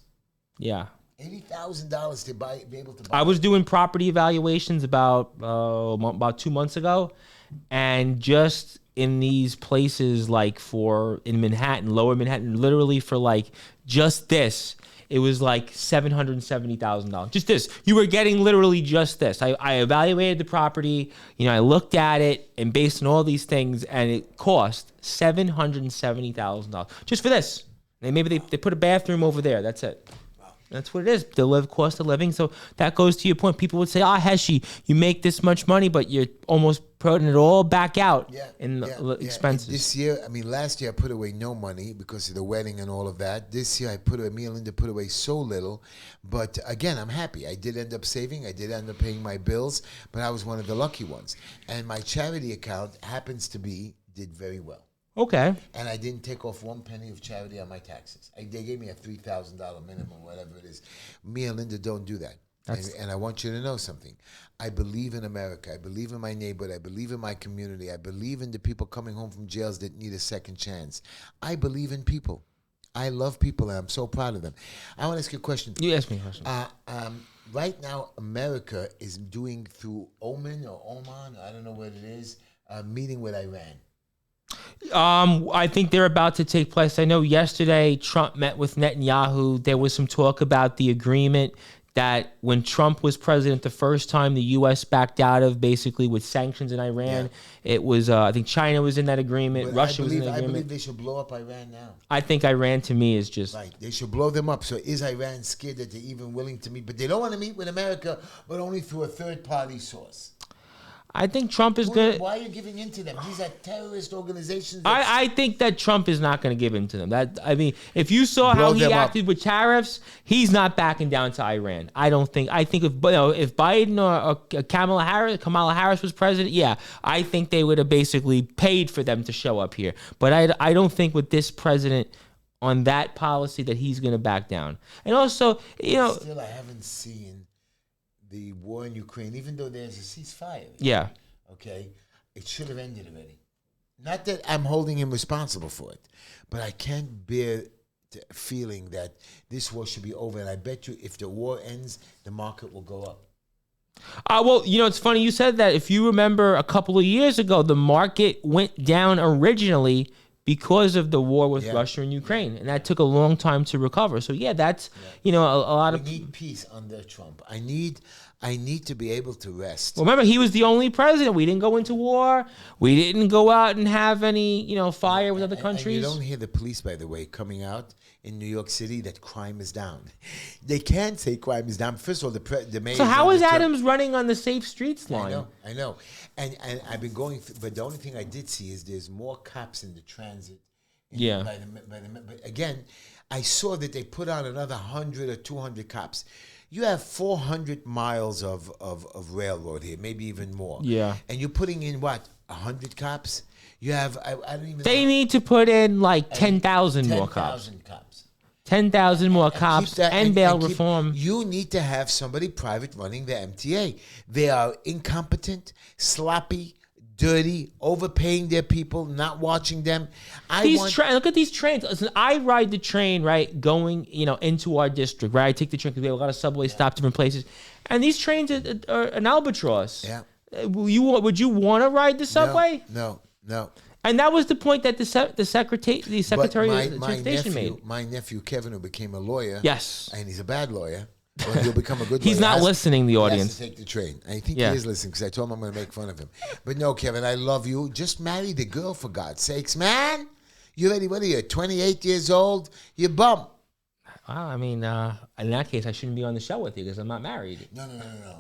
Yeah. $80,000 to be able to buy. I was doing property evaluations about 2 months ago, and just in these places like in Manhattan, Lower Manhattan, literally for like just this, it was like $770,000. Just this. You were getting literally just this. I evaluated the property, I looked at it, and based on all these things, and it cost $770,000 just for this. And maybe they put a bathroom over there. That's it. That's what it is. The cost of living. So that goes to your point. People would say, Heshy, you make this much money, but you're almost putting it all back out in expenses. This year, last year I put away no money because of the wedding and all of that. This year me and Linda put away so little. But again, I'm happy. I did end up saving. I did end up paying my bills, but I was one of the lucky ones. And my charity account did very well. Okay. And I didn't take off 1 penny of charity on my taxes. They gave me a $3,000 minimum, whatever it is. Me and Linda don't do that. And I want you to know something. I believe in America. I believe in my neighborhood. I believe in my community. I believe in the people coming home from jails that need a second chance. I believe in people. I love people, and I'm so proud of them. I want to ask you a question. You ask me a question. Right now, America is doing through Oman, I don't know what it is, a meeting with Iran. I think they're about to take place. I know yesterday Trump met with Netanyahu. There was some talk about the agreement that when Trump was president the first time, the U.S. backed out of basically with sanctions in Iran. Yeah. It was, I think China was in that agreement. But Russia was in that agreement. I believe they should blow up Iran now. I think Iran, to me, is just... Right. They should blow them up. So is Iran scared that they're even willing to meet? But they don't want to meet with America, but only through a third-party source. I think Trump is good. Why are you giving in to them? These are terrorist organizations. I think that Trump is not going to give in to them. If you saw how he acted with tariffs, he's not backing down to Iran. I don't think. I think if Biden or Kamala Harris was president, yeah, I think they would have basically paid for them to show up here. But I don't think with this president on that policy that he's going to back down. And also, still I haven't seen the war in Ukraine, even though there's a ceasefire. Yeah. Okay? It should have ended already. Not that I'm holding him responsible for it, but I can't bear the feeling that this war should be over. And I bet you if the war ends, the market will go up. Well, it's funny you said that. If you remember a couple of years ago, the market went down originally because of the war with Russia and Ukraine. And that took a long time to recover. So, that's, a lot of... We need peace under Trump. I need to be able to rest. Well, remember, he was the only president. We didn't go into war. We didn't go out and have any, fire with other countries. And you don't hear the police, by the way, coming out in New York City that crime is down. They can't say crime is down. First of all, the mayor... So how is Adams running on the Safe Streets line? I know. And I've been going through... But the only thing I did see is there's more cops in the transit. But again, I saw that they put on another 100 or 200 cops. You have 400 miles of railroad here, maybe even more. Yeah. And you're putting in, 100 cops? You have, I don't even They need to put in like 10,000 more cops. 10,000 cops. 10,000 more cops and bail reform. You need to have somebody private running the MTA. They are incompetent, sloppy, dirty, overpaying their people, not watching them. Look at these trains. Listen, I ride the train, right, going, into our district, right? I take the train because we have a lot of subway stops, different places. And these trains are an albatross. Yeah. Would you want to ride the subway? No. And that was the point that the secretary of transportation made. My nephew, Kevin, who became a lawyer. Yes. And he's a bad lawyer. Well, he'll become a good lawyer. He's not listening, the audience. He has to take the train. I think he is listening because I told him I'm going to make fun of him. But no, Kevin, I love you. Just marry the girl, for God's sakes, man. You ready? What are you, 28 years old? You bum. Well, I mean, in that case, I shouldn't be on the show with you because I'm not married. No.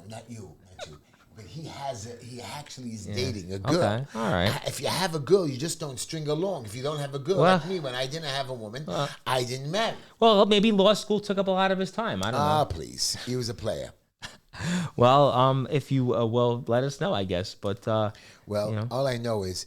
Not you. But he actually is dating a girl. Okay, all right. If you have a girl, you just don't string along. If you don't have a girl, like me, when I didn't have a woman, I didn't marry. Well, maybe law school took up a lot of his time. I don't know. Ah, please. He was a player. Well, if you will, let us know, I guess. But all I know is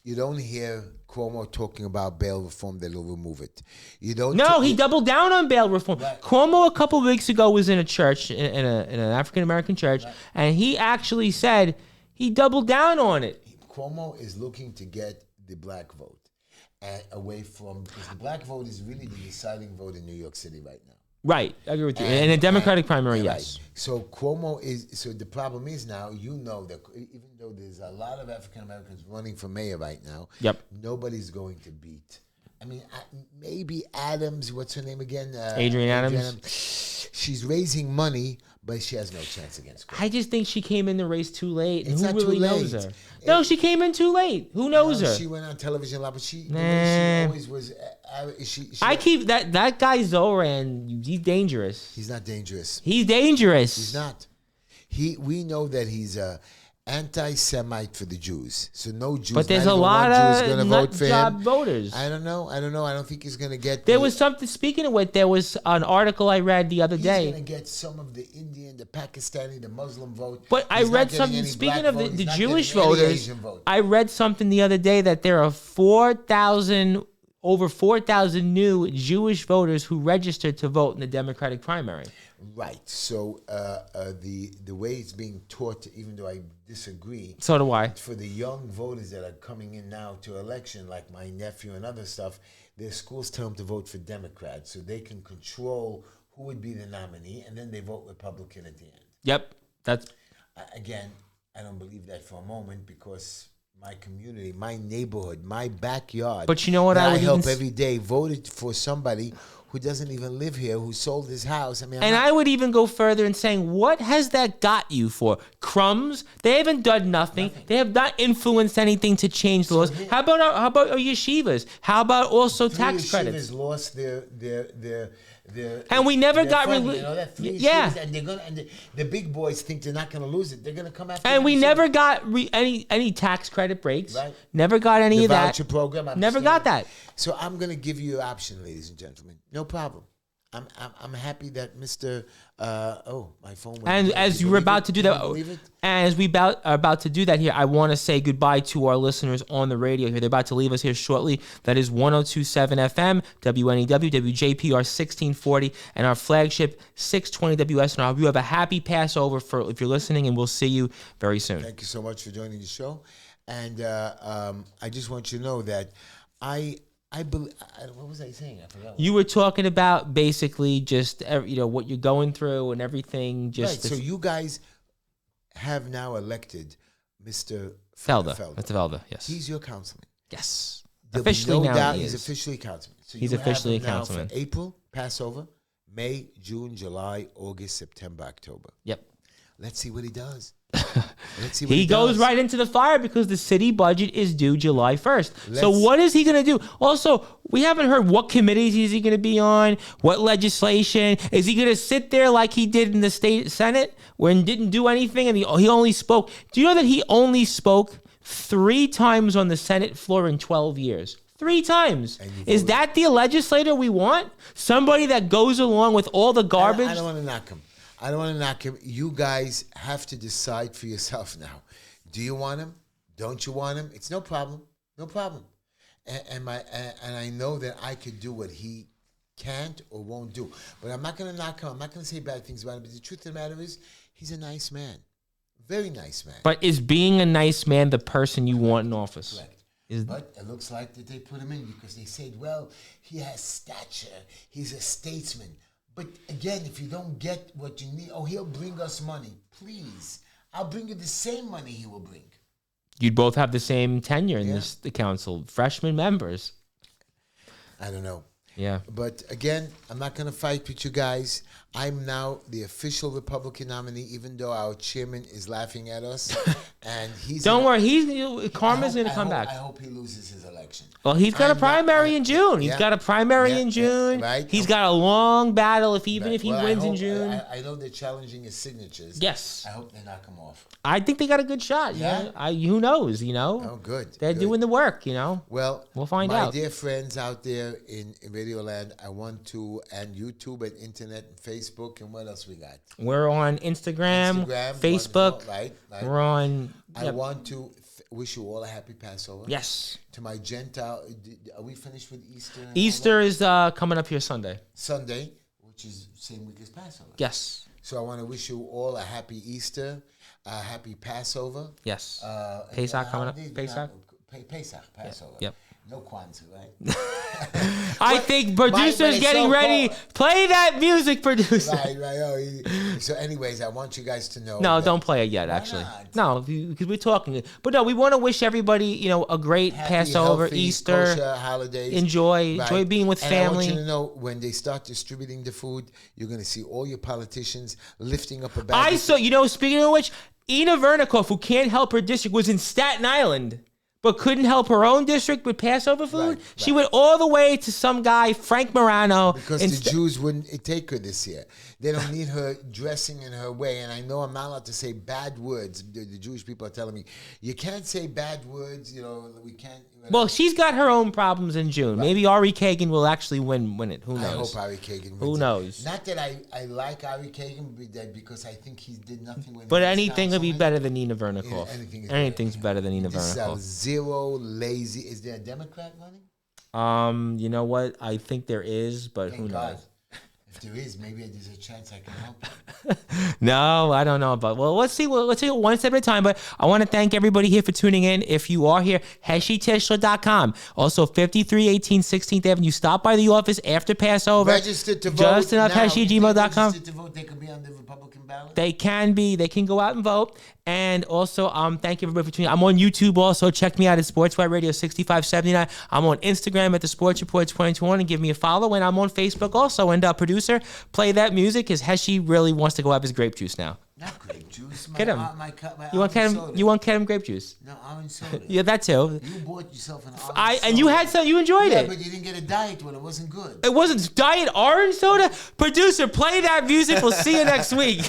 you don't hear Cuomo talking about bail reform that will remove it. You don't. No, he doubled down on bail reform. Right. Cuomo a couple of weeks ago was in a church, in an African American church, and he actually said he doubled down on it. Cuomo is looking to get the black vote away from, because the black vote is really the deciding vote in New York City right now. Right, I agree with you. In a Democratic primary, yes. Right. So Cuomo is. So the problem is now, that even though there's a lot of African Americans running for mayor right now, nobody's going to beat. I mean, maybe Adams. What's her name again? Adrienne Adams. She's raising money, but she has no chance against Cuomo. I just think she came in the race too late. It's who not really too late. knows her? No, she came in too late. Who knows her? She went on television a lot, but she always was. I keep that guy Zoran. He's dangerous. He's not dangerous. He's dangerous. He's not. We know that he's a anti-Semite for the Jews. So no Jews. But there's a lot of vote for him. voters. I don't know. I don't think he's going to get. There was something. Speaking of which, there was an article I read the other day. He's going to get some of the Indian, the Pakistani, the Muslim vote. But I read something. Speaking of the Jewish voters, I read something the other day that there are over 4,000 new Jewish voters who registered to vote in the Democratic primary. Right. So the way it's being taught, even though I disagree. So do I. For the young voters that are coming in now to election, like my nephew and other stuff, their schools tell them to vote for Democrats so they can control who would be the nominee, and then they vote Republican at the end. Yep. That's again, I don't believe that for a moment because my community, my neighborhood, my backyard. But you know what? I would help every day. Voted for somebody who doesn't even live here, who sold his house. I mean, I would even go further in saying, what has that got you for? Crumbs? They haven't done nothing. They have not influenced anything to change the laws. How about our yeshivas? How about also tax credits? Yeshivas lost their and we never got funding, and they're gonna, and the big boys think they're not gonna lose it. They're gonna come after. And we never got any tax credit breaks. Right. Never got any of that. Voucher program. Never got that. So I'm gonna give you an option, ladies and gentlemen. No problem. I'm happy that Mr. My phone went. And as you were about to do that, and as we are about to do that here, I want to say goodbye to our listeners on the radio here. They're about to leave us here shortly. That is 102.7 FM, WNEW, WJPR 1640, and our flagship 620 WSNR. You have a happy Passover if you're listening, and we'll see you very soon. Thank you so much for joining the show. And I just want you to know that I believe. What was I saying? I forgot. You were talking about basically just what you're going through and everything. Just right. So you guys have now elected Mr. Felder. Mr. Felder. Yes. He's your councilman. Yes. Officially now, he's officially councilman. So he's officially a councilman. For April, Passover, May, June, July, August, September, October. Yep. Let's see what he does. He goes right into the fire because the city budget is due July 1st. So what is he going to do? Also, we haven't heard what committees is he going to be on, what legislation. Is he going to sit there like he did in the state Senate when didn't do anything and he only spoke? Do you know that he only spoke 3 times on the Senate floor in 12 years? 3 times. Is that the legislator we want? Somebody that goes along with all the garbage? I don't want to knock him. I don't want to knock him. You guys have to decide for yourself now. Do you want him? Don't you want him? It's no problem. No problem. And I know that I could do what he can't or won't do. But I'm not going to knock him. I'm not going to say bad things about him. But the truth of the matter is, he's a nice man. Very nice man. But is being a nice man the person you want in office? Correct. But it looks like that they put him in because they said, well, he has stature. He's a statesman. But again, if you don't get what you need, he'll bring us money. Please, I'll bring you the same money he will bring. You'd both have the same tenure in the council, freshman members. I don't know. Yeah. But again, I'm not going to fight with you guys. I'm now the official Republican nominee, even though our chairman is laughing at us. And he's don't worry, Karma's going to come back. I hope he loses his election. Well, he's got a primary in June. He's got a primary in June. Right. He's got a long battle if he wins in June. I know they're challenging his signatures. Yes. I hope they knock him off. I think they got a good shot. Yeah. Who knows, Oh, good. They're doing the work, Well, we'll find out. My dear friends out there in Radio Land, I want to, and YouTube and internet and Facebook, and what else we got? We're on Instagram Facebook. Right. We're on... I want to wish you all a happy Passover. Yes. To my Gentile, are we finished with Easter? Easter is coming up here Sunday. Sunday, which is same week as Passover. Yes. So I want to wish you all a happy Easter, a happy Passover. Yes. Pesach coming up. Pesach. Passover. Yep. No Kwanzaa, right? I think producer's getting ready. Play that music, producer. Right. So anyways, I want you guys to know. No, don't play it yet, actually. No, because we're talking. But no, we want to wish everybody, a great happy, Passover, healthy, Easter, kosher holidays. Enjoy being with family. I want you to know, when they start distributing the food, you're going to see all your politicians lifting up a bag. Speaking of which, Ina Vernikoff, who can't help her district, was in Staten Island, but couldn't help her own district with Passover food. Right. She went all the way to some guy, Frank Morano. Because the Jews wouldn't take her this year. They don't need her dressing in her way. And I know I'm not allowed to say bad words. The Jewish people are telling me, you can't say bad words. We can't. Well, she's got her own problems in June. Right. Maybe Ari Kagan will actually win it. Who knows? I hope Ari Kagan wins. Who knows? Not that I like Ari Kagan, because I think he did nothing with it. But anything will be better than Ina Vernikoff. Anything's better than Ina Vernikoff. Zero lazy. Is there a Democrat running? You know what? I think there is, but Thank who God. knows? If there is, maybe there's a chance I can help. No, I don't know. But let's see. Let's take it one step at a time. But I want to thank everybody here for tuning in. If you are here, HeshyTishler.com. Also, 5318 16th Avenue. Stop by the office after Passover. Registered to vote. JustinUpHeshy@gmail.com. Registered to vote. They could be on the Republican ballot. They can be. They can go out and vote. And also, thank you everybody for tuning in. I'm on YouTube also. Check me out at Sports White Radio 6579. I'm on Instagram at the Sports Report 2021 and give me a follow. And I'm on Facebook also. And producer, play that music because Heshy really wants to go have his grape juice now. Not grape juice. Get him. You want Kedem grape juice? No, orange soda. Yeah, that too. You bought yourself an orange soda. And you had some. You enjoyed it. Yeah, but you didn't get a diet one. It wasn't good. It wasn't diet orange soda. Producer, play that music. We'll see you next week.